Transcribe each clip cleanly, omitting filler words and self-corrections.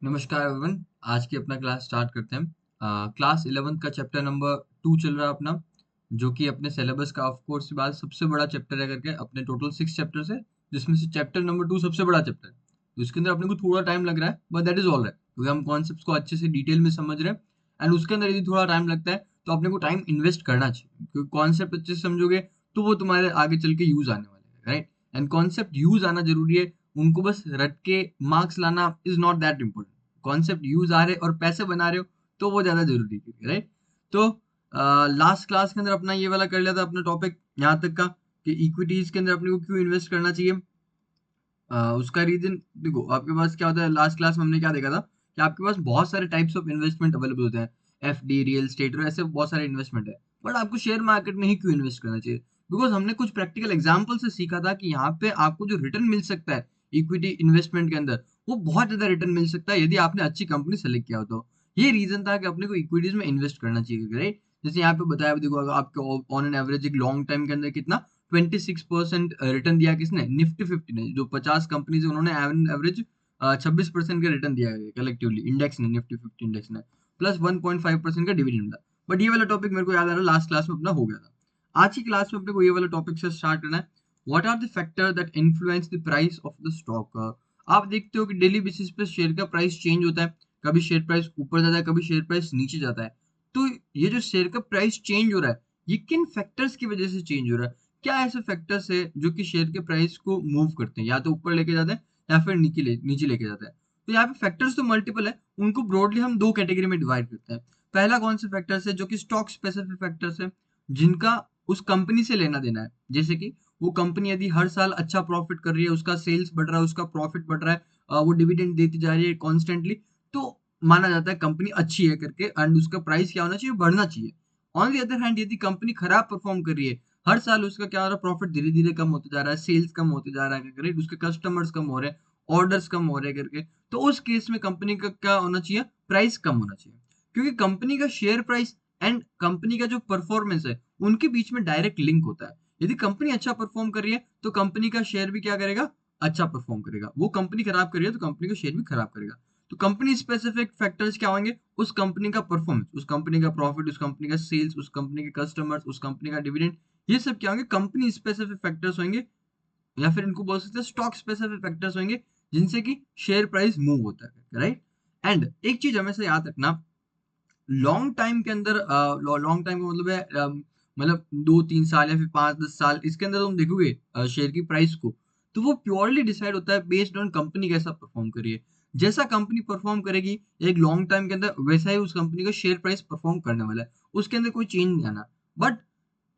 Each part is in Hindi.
नमस्कार एवरीवन। आज की अपना क्लास स्टार्ट करते हैं। क्लास 11th का चैप्टर नंबर 2 चल रहा है अपना, जो कि अपने सिलेबस का ऑफ कोर्स बाद सबसे बड़ा चैप्टर है करके। अपने टोटल 6 चैप्टर्स है, जिसमें से चैप्टर नंबर 2 सबसे बड़ा चैप्टर है। तो इसके अंदर अपने को थोड़ा टाइम लग रहा है, but that is all right, क्योंकि हम कॉन्सेप्ट्स को अच्छे से डिटेल में समझ रहे हैं। एंड उसके अंदर यदि थोड़ा टाइम लगता है तो अपने को टाइम इन्वेस्ट करना चाहिए, क्योंकि कॉन्सेप्ट अच्छे से समझोगे तो वो तुम्हारे आगे चल के यूज आने वाले हैं, राइट। एंड कॉन्सेप्ट यूज आना जरूरी है, उनको बस रट के मार्क्स लाना is not that important. Concept use आ रहे और पैसे बना रहे हो तो वो ज्यादा जरूरी है, राइट। तो लास्ट क्लास के अंदर अपना ये वाला कर लिया था अपना टॉपिक यहाँ तक का, कि इक्विटीज के अंदर अपने को क्यों इन्वेस्ट करना चाहिए। उसका रीजन देखो, आपके पास क्या होता है, लास्ट क्लास में हमने क्या देखा था कि आपके पास बहुत सारे टाइप्स ऑफ इन्वेस्टमेंट अवेलेबल होते हैं। एफडी, रियल स्टेट और ऐसे बहुत सारे इन्वेस्टमेंट है। बट आपको शेयर मार्केट में ही क्यों इन्वेस्ट करना चाहिए? बिकॉज हमने कुछ प्रैक्टिकल एग्जाम्पल से सीखा था कि यहाँ पे आपको जो रिटर्न मिल सकता है इक्विटी इन्वेस्टमेंट के अंदर, वो बहुत ज्यादा रिटर्न मिल सकता है यदि आपने अच्छी कंपनी सेलेक्ट किया हो तो। ये रीजन था कि अपने को इक्विटीज में इन्वेस्ट करना चाहिए, राइट। जैसे यहाँ पे बताया, देखो अगर आपके ऑन एन एवरेज एक लॉन्ग टाइम के अंदर कितना 26% रिटर्न दिया किसने, निफ्टी 50 ने। जो 50 कंपनीज है उन्होंने एवरेज 26% का रिटर्न दिया है कलेक्टिवली, इंडेक्स ने, निफ्टी 50 इंडेक्स ने, प्लस 1.5% का डिविडेंड मिला। बट ये वाला टॉपिक मेरे को याद आ रहा है लास्ट क्लास में अपना हो गया था। आज की क्लास में अपने को ये वाला टॉपिक से स्टार्ट करना है। What are the factor that influence the price of the stock. आप देखते हो कि डेली बेसिस पे शेयर का प्राइस चेंज होता है। कभी शेयर प्राइस ऊपर जाता है, कभी शेयर प्राइस नीचे जाता है। तो ये जो शेयर का प्राइस चेंज हो रहा है, ये किन फैक्टर्स की वजह से चेंज हो रहा है? क्या ऐसे फैक्टर्स है जो कि शेयर के प्राइस को मूव करते हैं, या तो ऊपर लेके जाते हैं या फिर नीचे लेके जाते हैं? तो यहाँ पे फैक्टर्स तो मल्टीपल है, उनको ब्रॉडली हम दो कैटेगरी में डिवाइड करते हैं। पहला कौन से फैक्टर्स है जो कि स्टॉक स्पेसिफिक फैक्टर्स है, जिनका उस कंपनी से लेना देना है। जैसे कि वो कंपनी यदि हर साल अच्छा प्रॉफिट कर रही है, उसका सेल्स बढ़ रहा है, उसका प्रॉफिट बढ़ रहा है, वो डिविडेंड देती जा रही है कॉन्स्टेंटली, तो माना जाता है कंपनी अच्छी है करके, एंड उसका प्राइस क्या होना चाहिए, बढ़ना चाहिए। ऑन दी अदर हैंड यदि कंपनी खराब परफॉर्म कर रही है, हर साल उसका क्या हो रहा है, प्रॉफिट धीरे धीरे कम होते जा रहा है, सेल्स कम होते जा रहा है, राइट, उसके कस्टमर्स कम हो रहे हैं, ऑर्डर्स कम हो रहे हैं करके, तो उस केस में कंपनी का क्या होना चाहिए, प्राइस कम होना चाहिए। क्योंकि कंपनी का शेयर प्राइस एंड कंपनी का जो परफॉर्मेंस है, उनके बीच में डायरेक्ट लिंक होता है। यदि कंपनी अच्छा परफॉर्म कर रही है तो कंपनी का शेयर भी क्या करेगा, अच्छा परफॉर्म करेगा। वो कंपनी खराब कर रही है तो कंपनी का शेयर भी खराब करेगा। तो कंपनी स्पेसिफिक फैक्टर्स क्या होंगे, उस कंपनी का परफॉर्मेंस, उस कंपनी का प्रॉफिट, उस कंपनी का सेल्स, उस कंपनी के कस्टमर्स, उस कंपनी का डिविडेंड, ये सब क्या होंगे, कंपनी स्पेसिफिक फैक्टर्स होंगे। या फिर इनको बोल सकते हैं स्टॉक स्पेसिफिक फैक्टर्स होंगे, जिनसे कि शेयर प्राइस मूव होता है, राइट। एंड एक चीज हमेशा याद रखना, लॉन्ग टाइम के अंदर, लॉन्ग टाइम का मतलब है मतलब 2-3 साल या फिर 5-10 साल, इसके अंदर तुम देखोगे शेयर की प्राइस को, तो वो प्योरली डिसाइड होता है बेस्ड ऑन कंपनी कैसा परफॉर्म कर रही है। जैसा कंपनी परफॉर्म करेगी एक लॉन्ग टाइम के अंदर, वैसा ही उस कंपनी का शेयर प्राइस परफॉर्म करने वाला है। उसके अंदर कोई चेंज नहीं आना। बट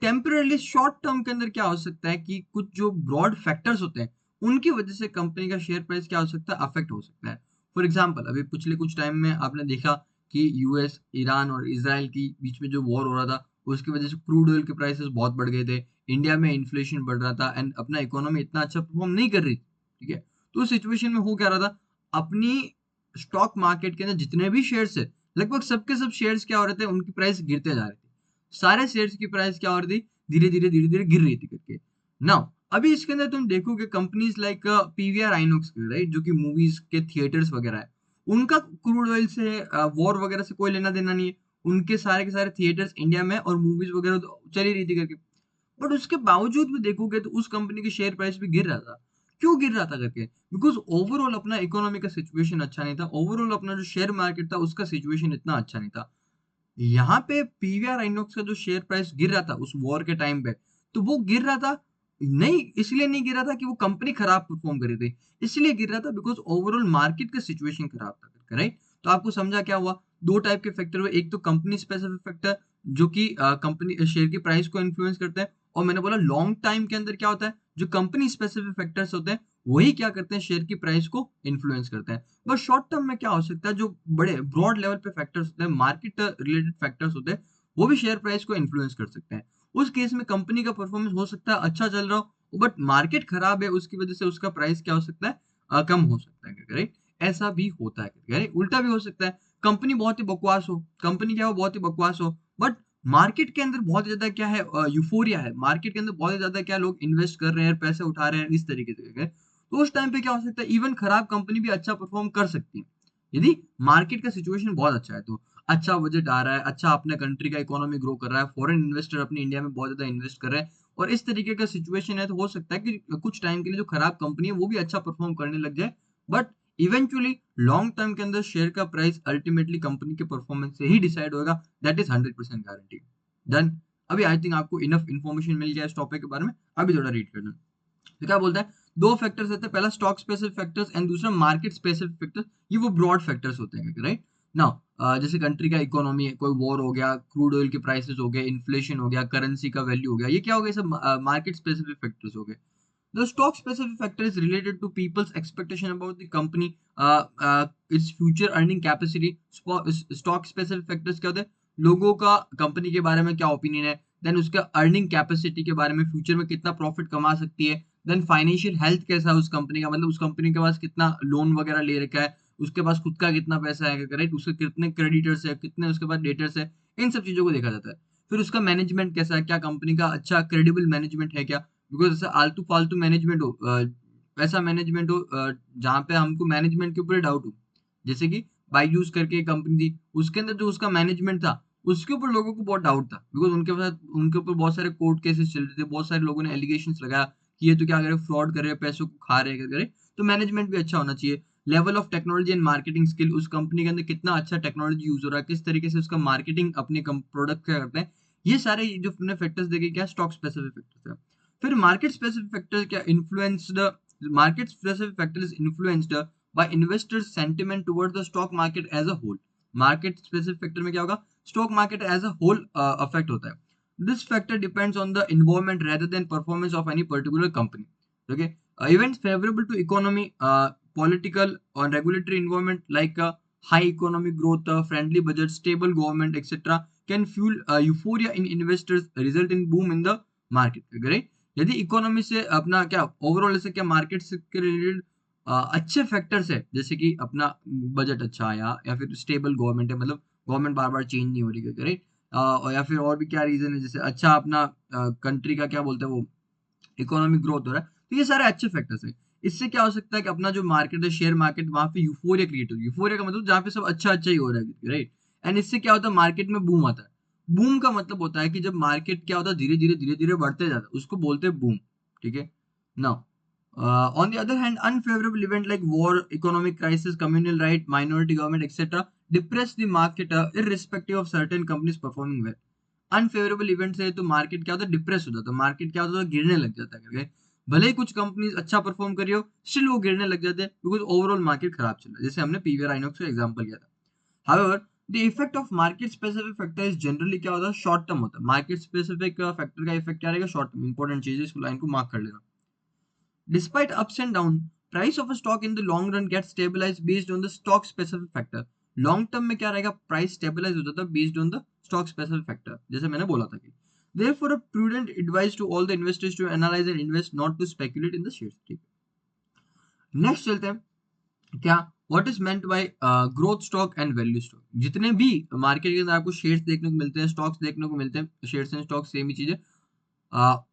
टेम्परली शॉर्ट टर्म के अंदर क्या हो सकता है कि कुछ जो ब्रॉड फैक्टर्स होते हैं, उनकी वजह से कंपनी का शेयर प्राइस क्या हो सकता है, अफेक्ट हो सकता है। फॉर एग्जाम्पल, अभी पिछले कुछ टाइम में आपने देखा कि यूएस, ईरान और इसराइल के बीच में जो वॉर हो रहा था, उसकी वजह से क्रूड ऑयल के प्राइसेस बहुत बढ़ गए थे। इंडिया में इन्फ्लेशन बढ़ रहा था एंड अपना इकोनॉमी इतना अच्छा परफॉर्म नहीं कर रही थी, ठीक है। तो उस सिचुएशन में हो क्या रहा था, अपनी स्टॉक मार्केट के अंदर जितने भी शेयर्स है, लगभग सबके सब शेयर्स क्या हो रहे थे, उनकी प्राइस गिरते जा रही थी। सारे शेयर्स की प्राइस क्या हो रही थी, धीरे धीरे गिर रही थी करके। नाउ अभी इसके अंदर तुम देखोगे companies like PVR INOX, right, जो कि मूवीज के थिएटर्स वगैरह है, उनका क्रूड ऑयल से, वॉर वगैरह से कोई लेना देना नहीं है। उनके सारे के सारे थिएटर्स इंडिया में और मूवीज वगैरह तो चल ही रही थी करके। बट उसके बावजूद भी देखोगे तो उस कंपनी की शेयर प्राइस भी गिर रहा था। क्यों गिर रहा था करके? बिकॉज ओवरऑल अपना इकोनॉमी का सिचुएशन अच्छा नहीं था, ओवरऑल अपना जो शेयर मार्केट था उसका सिचुएशन इतना अच्छा नहीं था। यहाँ पे पीवीआर आइनॉक्स का जो शेयर प्राइस गिर रहा था उस वॉर के टाइम पे, तो वो गिर रहा था, नहीं इसलिए नहीं गिर रहा था कि वो कंपनी खराब परफॉर्म कर रही थी, इसलिए गिर रहा था बिकॉज ओवरऑल मार्केट का सिचुएशन खराब था, राइट। तो आपको समझा क्या हुआ, दो टाइप के फैक्टर हुए, एक तो कंपनी स्पेसिफिक फैक्टर जो कि कंपनी शेयर की प्राइस को इन्फ्लुएंस करते हैं, और मैंने बोला लॉन्ग टाइम के अंदर क्या होता है, जो कंपनी स्पेसिफिक फैक्टर्स होते हैं वही क्या करते हैं, शेयर की प्राइस को इन्फ्लुएंस करते हैं। बस शॉर्ट टर्म में क्या हो सकता है, जो बड़े ब्रॉड लेवल पे फैक्टर्स होते हैं, मार्केट रिलेटेड फैक्टर्स होते हैं, वो भी शेयर प्राइस को इन्फ्लुएंस कर सकते हैं। उस केस में कंपनी का परफॉर्मेंस हो सकता है अच्छा चल रहा हो, बट मार्केट खराब है, उसकी वजह से उसका प्राइस क्या हो सकता है, कम हो सकता है, राइट। ऐसा भी होता है, राइट। उल्टा भी हो सकता है, कंपनी बहुत ही बकवास हो, कंपनी क्या हो, बहुत ही बकवास हो, बट मार्केट के अंदर बहुत ज्यादा क्या है, यूफोरिया है, मार्केट के अंदर बहुत ज्यादा क्या लोग इन्वेस्ट कर रहे हैं, पैसे उठा रहे हैं, इस तरीके से, तो उस टाइम पे क्या हो सकता है, इवन खराब कंपनी भी अच्छा परफॉर्म कर सकती है। यदि मार्केट का सिचुएशन बहुत अच्छा है तो अच्छा बजट आ रहा है, अच्छा अपने कंट्री का इकोनॉमी ग्रो कर रहा है, फॉरेन इन्वेस्टर अपनी इंडिया में बहुत ज़्यादा इन्वेस्ट कर रहे हैं और इस तरीके का सिचुएशन है तो हो सकता है कि कुछ टाइम के लिए जो खराब कंपनी है वो भी अच्छा परफॉर्म करने लग जाए। बट इवेंचुअली लॉन्ग टर्म के अंदर शेयर का प्राइस अल्टीमेटली कंपनी के परफॉर्मेंस से ही डिसाइड होगा। That is 100% guarantee. डन। अभी आई थिंक आपको इनफ इन्फॉर्मेशन मिल गया इस टॉपिक के बारे में। अभी थोड़ा रीड कर लें। तो क्या बोलता है, दो फैक्टर्स होते हैं, पहला स्टॉक स्पेसिफिक फैक्टर्स एंड दूसरा मार्केट स्पेसिफिक फैक्टर्स। ये वो ब्रॉड फैक्टर्स होते हैं, राइट? नाउ जैसे कंट्री का इकोनॉमी, कोई वॉर हो गया, क्रूड ऑयल के प्राइसेस हो गए, इन्फ्लेशन हो गया, करेंसी का वैल्यू हो गया, ये क्या हो गया, सब मार्केट स्पेसिफिक फैक्टर्स हो गए। The stock specific factor is related to people's expectation about the company, its future earning capacity. Stock specific factors क्या होते हैं, लोगों का कंपनी के बारे में क्या ओपिनियन है, देन उसका अर्निंग कैपेसिटी के बारे में, फ्यूचर में कितना प्रॉफिट कमा सकती है, देन फाइनेंशियल हेल्थ कैसा है उस कंपनी का, मतलब उस कंपनी के पास कितना लोन वगैरह ले रखा है, उसके पास खुद का कितना पैसा है, राइट, उसके कितने क्रेडिटर्स है, कितने उसके पास डेटर्स है, इन सब चीजों को देखा जाता है। फिर उसका मैनेजमेंट कैसा है, क्या कंपनी का अच्छा क्रेडिबल मैनेजमेंट है क्या, बिकॉज ऐसा आलतू फालतू मैनेजमेंट हो, ऐसा मैनेजमेंट हो जहाँ पे हमको मैनेजमेंट के ऊपर डाउट हो। जैसे कि बायजूस करके एक कंपनी थी, उसके अंदर जो उसका मैनेजमेंट था उसके ऊपर लोगों को बहुत डाउट था, बिकॉज उनके साथ उनके ऊपर बहुत सारे कोर्ट केसेस चल रहे थे, बहुत सारे लोगों ने एलिगेशंस लगाया कि ये तो क्या करे, फ्रॉड कर रहे हैं, पैसों को खा रहे हैं, क्या करे। तो मैनेजमेंट भी अच्छा होना चाहिए। Level of technology and marketing skill, उस कंपनी के अंदर कितना अच्छा टेक्नोलॉजी यूज हो रहा है, किस तरीके से उसका मार्केटिंग अपने प्रोडक्ट का करते हैं। ये सारे जो हमने फैक्टर्स देखे, क्या स्टॉक स्पेसिफिक फैक्टर्स है। फिर मार्केट स्पेसिफिक फैक्टर क्या influenced, market specific factor is influenced by investors sentiment toward the stock market as a whole. Market specific factor में क्या होगा, stock market as a whole affect होता है। This factor depends on the environment rather than performance of any particular company. Okay, events favourable to economy, political और regulatory environment like high economic growth, friendly budget, stable government, etc. can fuel euphoria in investors, result in boom in the market. Right? यदि इकोनॉमी से अपना क्या ओवरऑल ऐसे क्या मार्केट से के रिलेटेड अच्छे फैक्टर्स है, जैसे कि अपना बजट अच्छा आया या फिर स्टेबल गवर्नमेंट है, मतलब गवर्नमेंट बार बार चेंज नहीं हो रही है, राइट, और या फिर और भी क्या रीजन है, जैसे अच्छा अपना कंट्री का क्या बोलते हैं वो इकोनॉमिक ग्रोथ हो रहा है, तो ये सारे अच्छे फैक्टर्स हैं। इससे क्या हो सकता है कि अपना जो मार्केट है, शेयर मार्केट, वहां पे यूफोरिया क्रिएट होगी। यूफोरिया का मतलब जहाँ पे सब अच्छा अच्छा ही हो रहा है, राइट। एंड इससे क्या होता है, मार्केट में बूम आता है। बूम का मतलब होता है कि जब मार्केट क्या होता है, धीरे धीरे बढ़ते जाता है, उसको बोलते हैं बूम। ठीक है। Now on the other hand, unfavorable event like war, economic crisis, communal right, minority government, etc., depress the market irrespective of certain companies performing well. Unfavourable event से तो मार्केट क्या होता है, डिप्रेस हो जाता है, मार्केट क्या होता है, गिरने लग जाता है करके। भले ही कुछ कंपनीज अच्छा परफॉर्म करी हो, स्टिल वो गिरने लग जाते हैं, बिकॉज ओवरऑल मार्केट खराब चल रहा है, जैसे हमने पीवीआर आइनॉक्स का एग्जांपल किया था। However the effect of market specific factor is generally क्या होता है, शॉर्ट टर्म होता है। मार्केट स्पेसिफिक फैक्टर का इफेक्ट क्या रहेगा, शॉर्ट टर्म। इंपॉर्टेंट चीज है, इस लाइन को मार्क कर लेना। Despite ups and downs, price of a stock in the long run gets stabilized based on the stock specific factor. Long term में क्या रहेगा, प्राइस स्टेबलाइज हो जाता है based on the stock specific factor, जैसे मैंने बोला था कि therefore a prudent advice to all the investors to analyze and invest, not to speculate in the shares. ठीक है, नेक्स्ट चलते हैं। क्या, what is meant bye growth stock and value stock. जितने भी मार्केट के अंदर आपको शेयर्स देखने को मिलते हैं, स्टॉक्स देखने को मिलते हैं, शेयर्स एंड स्टॉक्स सेम ही चीज है।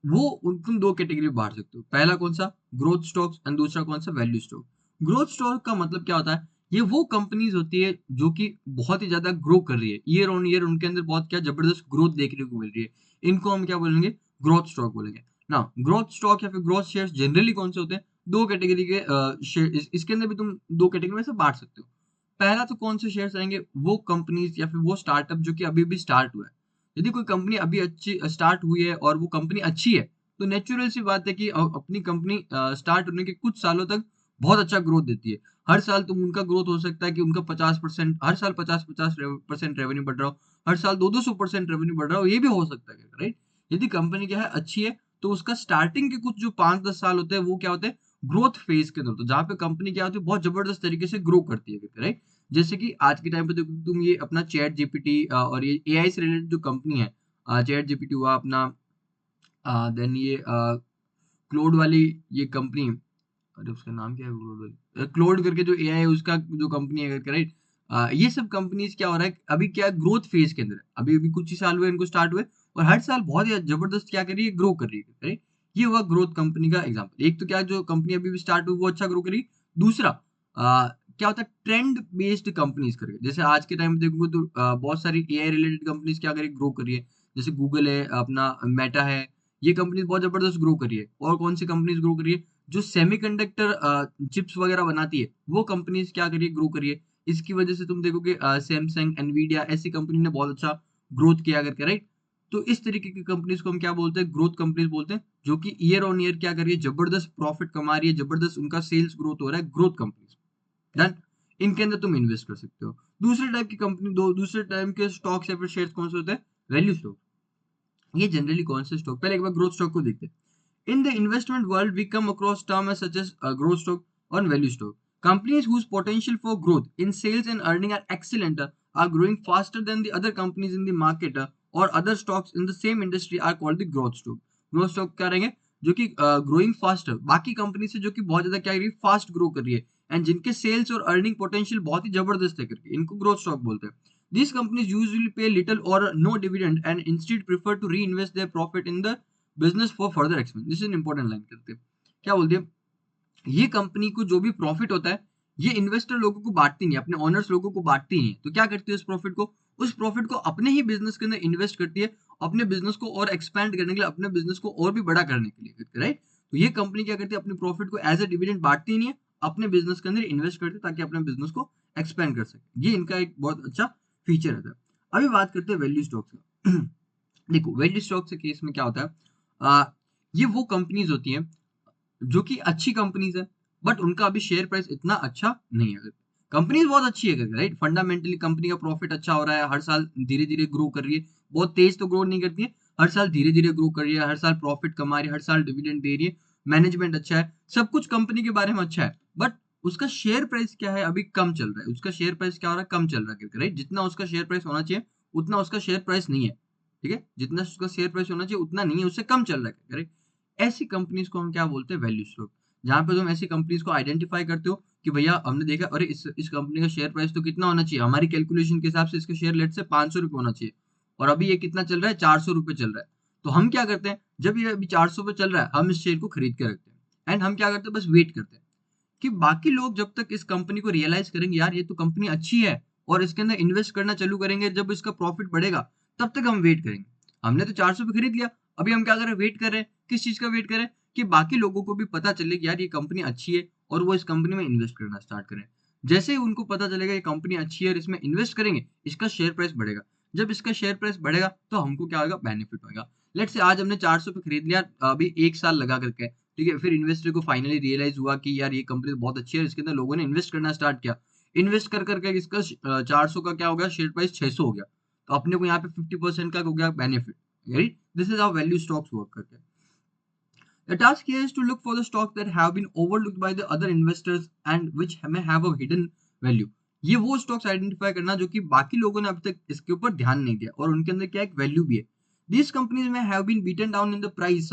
वो तुम दो कैटेगरी में बांट सकते हो। पहला कौन सा, ग्रोथ स्टॉक्स, एंड दूसरा कौन सा, वैल्यू स्टॉक। ग्रोथ स्टॉक का मतलब क्या होता है, ये वो कंपनीज होती है जो कि बहुत ही ज्यादा ग्रो कर रही है, ईयर ऑन ईयर उनके अंदर बहुत क्या जबरदस्त ग्रोथ देखने को मिल रही है, इनको हम क्या बोलेंगे, ग्रोथ स्टॉक बोलेंगे ना। ग्रोथ स्टॉक या फिर ग्रोथ शेयर्स जनरली कौन से होते हैं, दो कैटेगरी के शेयर, इसके अंदर भी तुम दो कैटेगरी में से बांट सकते हो। पहला तो कौन से शेयर्स रहेंगे, वो कंपनीज या फिर वो स्टार्टअप जो कि अभी भी स्टार्ट हुआ है। यदि कोई कंपनी अभी अच्छी स्टार्ट हुई है और वो कंपनी अच्छी है, तो नेचुरल सी बात है कि अपनी कंपनी स्टार्ट होने के कुछ सालों तक बहुत अच्छा ग्रोथ देती है। हर साल तुम उनका ग्रोथ हो सकता है कि उनका 50%, हर साल 50-50% रेवेन्यू बढ़ रहा हो, हर साल 200% रेवेन्यू बढ़ रहा हो, ये भी हो सकता है, राइट। यदि कंपनी क्या है, अच्छी है, तो उसका स्टार्टिंग के कुछ जो 5-10 साल होते हैं वो क्या होते हैं, ग्रोथ फेज के अंदर होते हैं, जहाँ पे कंपनी क्या होती है, बहुत जबरदस्त तरीके से ग्रो करती है, राइट। जैसे कि आज के टाइम पे देखो तुम, ये अपना चैट जीपीटी और ये एआई से रिलेटेड जो कंपनी है, चैट जीपीटी हुआ अपना, देन ये क्लोड वाली ये कंपनी, अरे उसका नाम क्या है, क्लोड वाली, क्लोड करके जो एआई है उसका जो कंपनी है, राइट। ये सब कंपनीज क्या हो रहा है, अभी क्या ग्रोथ फेज के अंदर है, अभी अभी कुछ ही साल हुए इनको स्टार्ट हुए, और हर साल बहुत ही जबरदस्त क्या कर रही है, ग्रो कर रही है, राइट। ये हुआ ग्रोथ कंपनी का एग्जाम्पल। एक तो क्या, जो कंपनी अभी भी स्टार्ट हुई वो अच्छा ग्रो करी। दूसरा क्या होता है ट्रेंड बेस्ड कंपनीज करके, जैसे आज के टाइम में देखोगे तो बहुत सारी एआई रिलेटेड कंपनीज क्या करी ग्रो करी है, जैसे गूगल है, अपना मेटा है, ये कंपनीज बहुत जबरदस्त ग्रो करी है। और कौन सी कंपनीज ग्रो करी है, जो सेमीकंडक्टर चिप्स वगैरह बनाती है, वो कंपनीज क्या करी है ग्रो करी है। इसकी वजह से तुम देखोगे सैमसंग, एनवीडिया ऐसी कंपनी ने बहुत अच्छा ग्रोथ किया करके, राइट। तो इस तरीके की कंपनीज को हम क्या बोलते हैं, ग्रोथ कंपनीज बोलते हैं, जो कि ईयर ऑन ईयर क्या कर रही है, जबरदस्त प्रॉफिट कमा रही है, जबरदस्त उनका सेल्स ग्रोथ हो रहा है, ग्रोथ कंपनीज। डन। इनके अंदर तुम इन्वेस्ट कर सकते हो। दूसरे टाइप की कंपनी, दो दूसरे टाइप के स्टॉक्स या फिर शेयर्स कौन से होते हैं, वैल्यू स्टॉक। ये जनरली कौन से स्टॉक, पहले एक बार ग्रोथ स्टॉक को देखते हैं। In the investment world we come across term such as growth stock और value stock. Companies whose potential for growth in sales and earning are excellent are growing faster than the other companies in the market or other stocks in the same industry are called the growth stock. Growth stock क्या रहेंगे, जो कि ग्रोइंग फास्टर, बाकी कंपनी से जो कि बहुत ज्यादा क्या कर रही है, फास्ट ग्रो कर रही है, एंड जिनके सेल्स और अर्निंग पोटेंशियल बहुत ही जबरदस्त है करके, इनको ग्रोथ स्टॉक बोलते हैं। These companies usually pay little or no dividend and instead prefer to reinvest their profit in the business for further expansion. This is an important line करते हैं। क्या बोलते हैं, ये कंपनी को जो भी प्रॉफिट होता है, ये इन्वेस्टर लोगों को बांटती नहीं, अपने ओनर्स लोगों को बांटती नहीं, तो क्या करती है उस प्रॉफिट को अपने ही बिजनेस के अंदर इन्वेस्ट करती है, अपने बिजनेस को और एक्सपैंड करने के लिए, अपने बिजनेस को और भी बड़ा करने के लिए, राइट। तो ये कंपनी क्या करती है, अपने प्रॉफिट को एज ए डिविडेंड बांटती नहीं है, अपने बिजनेस के अंदर इन्वेस्ट करती है ताकि अपने बिजनेस को एक्सपेंड कर सके। ये इनका एक बहुत अच्छा फीचर है। अभी बात करते हैं वैल्यू स्टॉक्स का। देखो वैल्यू स्टॉक्स के केस में क्या होता है, ये वो कंपनीज होती हैं जो कि अच्छी कंपनीज है, बट उनका अभी शेयर प्राइस इतना अच्छा नहीं है। कंपनीज बहुत अच्छी है, राइट, फंडामेंटली कंपनी का प्रॉफिट अच्छा हो रहा है, हर साल धीरे धीरे ग्रो कर रही है, बहुत तेज तो ग्रो नहीं करती है, हर साल धीरे धीरे ग्रो कर रही है, हर साल प्रॉफिट कमा रही है, हर साल डिविडेंड दे रही है, मैनेजमेंट अच्छा है, सब कुछ कंपनी के बारे में अच्छा है, बट उसका शेयर प्राइस क्या है, अभी कम चल रहा है, उसका शेयर प्राइस क्या हो रहा है, कम चल रहा है, राइट। जितना उसका शेयर प्राइस होना चाहिए उतना उसका शेयर प्राइस नहीं है, ठीक है, जितना उसका शेयर प्राइस होना चाहिए उतना नहीं है, उससे कम चल रहा है, राइट। ऐसी कंपनीज को हम क्या बोलते हैं, वैल्यू स्टॉक। जहाँ पे तुम ऐसी कंपनीज को आइडेंटिफाई करते हो कि भैया हमने देखा, अरे इस कंपनी का शेयर प्राइस तो कितना होना चाहिए, हमारी कैलकुलेशन के हिसाब से इसका शेयर लेट से 500 रुपये होना चाहिए, और अभी ये कितना चल रहा है, 400 रुपये चल रहा है। तो हम क्या करते हैं, जब ये अभी 400 पे चल रहा है, हम इस शेयर को खरीद के रखते हैं, एंड हम क्या करते हैं, बस वेट करते हैं कि बाकी लोग जब तक इस कंपनी को रियलाइज करेंगे, यार ये तो कंपनी अच्छी है, और इसके अंदर इन्वेस्ट करना चालू करेंगे, जब इसका प्रॉफिट बढ़ेगा, तब तक हम वेट करेंगे। हमने तो 400 पे खरीद लिया, अभी हम क्या कर रहे हैं, वेट कर रहे हैं, किस चीज का वेट करें, कि बाकी लोगों को भी पता चले कि यार ये कंपनी अच्छी है, और वो इस कंपनी में इन्वेस्ट करना स्टार्ट करें। जैसे ही उनको पता चलेगा ये कंपनी अच्छी है और इसमें इन्वेस्ट करेंगे, इसका शेयर प्राइस बढ़ेगा। जब इसका शेयर प्राइस बढ़ेगा तो हमको क्या होगा, बेनिफिट होगा। लेट्स से आज हमने 400 पे खरीद लिया, अभी 1 साल लगा करके, ठीक है, फिर इन्वेस्टर को फाइनली रियलाइज हुआ कि यार ये कंपनी बहुत अच्छी है, इसके अंदर लोगों ने इन्वेस्ट करना स्टार्ट किया। इन्वेस्ट कर करके इसका 400 का क्या हो गया, शेयर प्राइस 600 हो गया। तो अपने को यहाँ पे 50% का हो गया benefit, right. This is how value stocks work करते हैं। The task here is to look for the stocks that have been overlooked by the other investors and which may have a hidden value. ये वो स्टॉक्स आइडेंटिफाई करना जो कि बाकी लोगों ने अभी तक इसके ऊपर ध्यान नहीं दिया, और उनके अंदर क्या एक वैल्यू भी है। These companies may have been beaten down in the price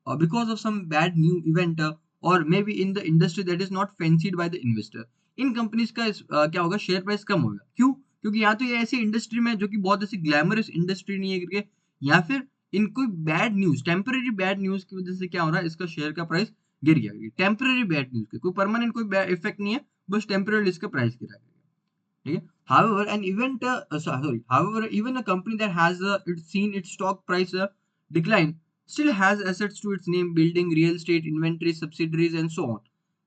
because of some bad new event or maybe in the industry that is not fancied by the investor. In companies का क्या होगा, शेयर प्राइस कम होगा, क्यों, क्योंकि यहाँ तो ये ऐसी इंडस्ट्री में जो कि बहुत ऐसी ग्लैमरस इंडस्ट्री नहीं है करके, या फिर इन कोई bad news, temporary bad news की वजह से क्या हो रहा है, इसका शेयर का प्राइस गिर गया। टेम्पररी बैड न्यूज के कोई परमानेंट कोई इफेक्ट नहीं है, बस टेम्पररी इसका प्राइस गिरा है, ठीक है। However, an event, sorry, however, even a company that has seen its stock price decline still has assets to its name, building, real estate, inventory, subsidiaries, and so on.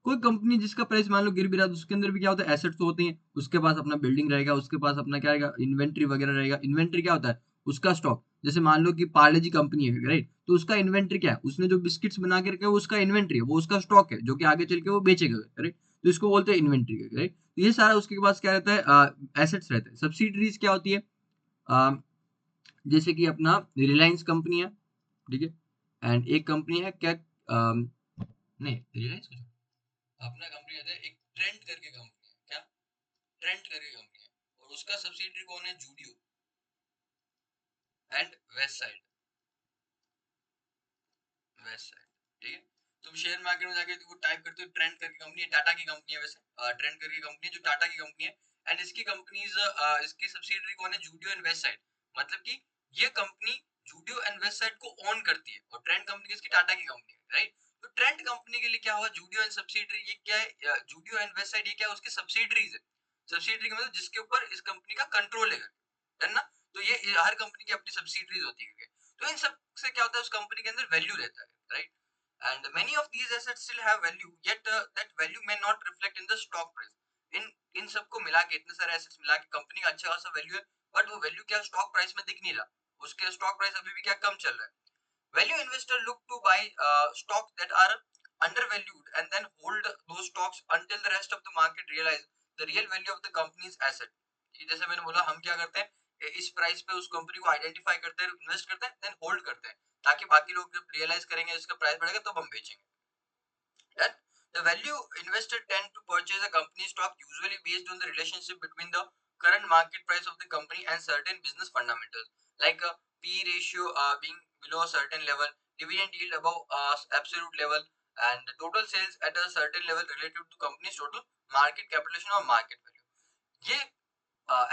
कोई कंपनी जिसका प्राइस मान लो गिर भी रहा है, तो उसके अंदर भी क्या होता है, एसेट्स तो होते हैं, उसके पास अपना बिल्डिंग रहेगा, उसके पास अपना क्या रहेगा, इन्वेंट्री वगैरह रहेगा। इन्वेंट्री क्या होता है, उसका स्टॉक। जैसे मान लो कि पार्ले जी कंपनी है, राइट, तो उसका इन्वेंट्री क्या है, उसने जो बिस्किट्स बना के रखे वो उसका इन्वेंट्री है, वो उसका स्टॉक है जो कि आगे चल के वो बेचेगा, राइट। तो इसको बोलते हैं इन्वेंट्री, राइट। तो ये सारा उसके पास क्या रहता है, एसेट्स रहते हैं। सब्सिडरीज क्या होती है, अ, जैसे कि अपना रिलायंस कंपनी है, ठीक है, एंड एक कंपनी है क्या, नहीं रिलायंस कुछ, अपना कंपनी रहता है एक ट्रेंड करके कंपनी है, क्या ट्रेंड करके कंपनी है, और उसका सब्सिडरी कौन है, Zudio and west side, west side, ठीक है। तुम शेयर मार्केट में जाके देखो, टाइप करते हो ट्रेंड करके कंपनी है, टाटा की कंपनी है वैसे, ट्रेंड करके कंपनी है जो टाटा की कंपनी है, एंड इसकी कंपनीज, इसकी सब्सिडरी कौन है, जूडियो एंड वेस्ट साइड। मतलब कि ये company Zudio and west side को ओन करती है, और ट्रेंड कंपनी इसकी टाटा की कंपनी है, राइट। तो ट्रेंड कंपनी के लिए क्या हुआ, जूडियो एंड सब्सिडरी, ये क्या है, जूडियो एंड वेस्टसाइड ये क्या है, उसकी सब्सिडरीज है। सब्सिडरी का मतलब जिसके ऊपर इस कंपनी का कंट्रोल है ना। तो ये हर कंपनी की अपनी सब्सिडरीज होती है। तो इन सब से क्या होता है, उस कंपनी के अंदर वैल्यू रहता है, right. And many of these assets still have value, yet that value may not reflect in the stock price. इन सबको मिला के, इतने सारे एसेट्स मिला के कंपनी का अच्छा खासा वैल्यू है, बट वो वैल्यू क्या स्टॉक प्राइस में दिख नहीं रहा, उसके स्टॉक प्राइस अभी भी क्या कम चल रहा है। Value investor look to buy stocks that are undervalued and then hold those stocks until the rest of the market realize the real value of the company's asset. जैसे मैंने बोला, हम क्या करते हैं, इस प्राइस पे उस कंपनी को आइडेंटिफाई करते हैं, इन्वेस्ट करते हैं, देन होल्ड करते हैं, ताकि बाकी लोग जब रियलाइज करेंगे इसका प्राइस बढ़ेगा तब हम बेचेंगे। That the value investor tend to purchase a company stock usually based on the relationship between the current market price of the company and certain business fundamentals, like a P ratio being below a certain level, dividend yield above absolute level, and the total sales at a certain level relative to company's total market capitalization or market value. ये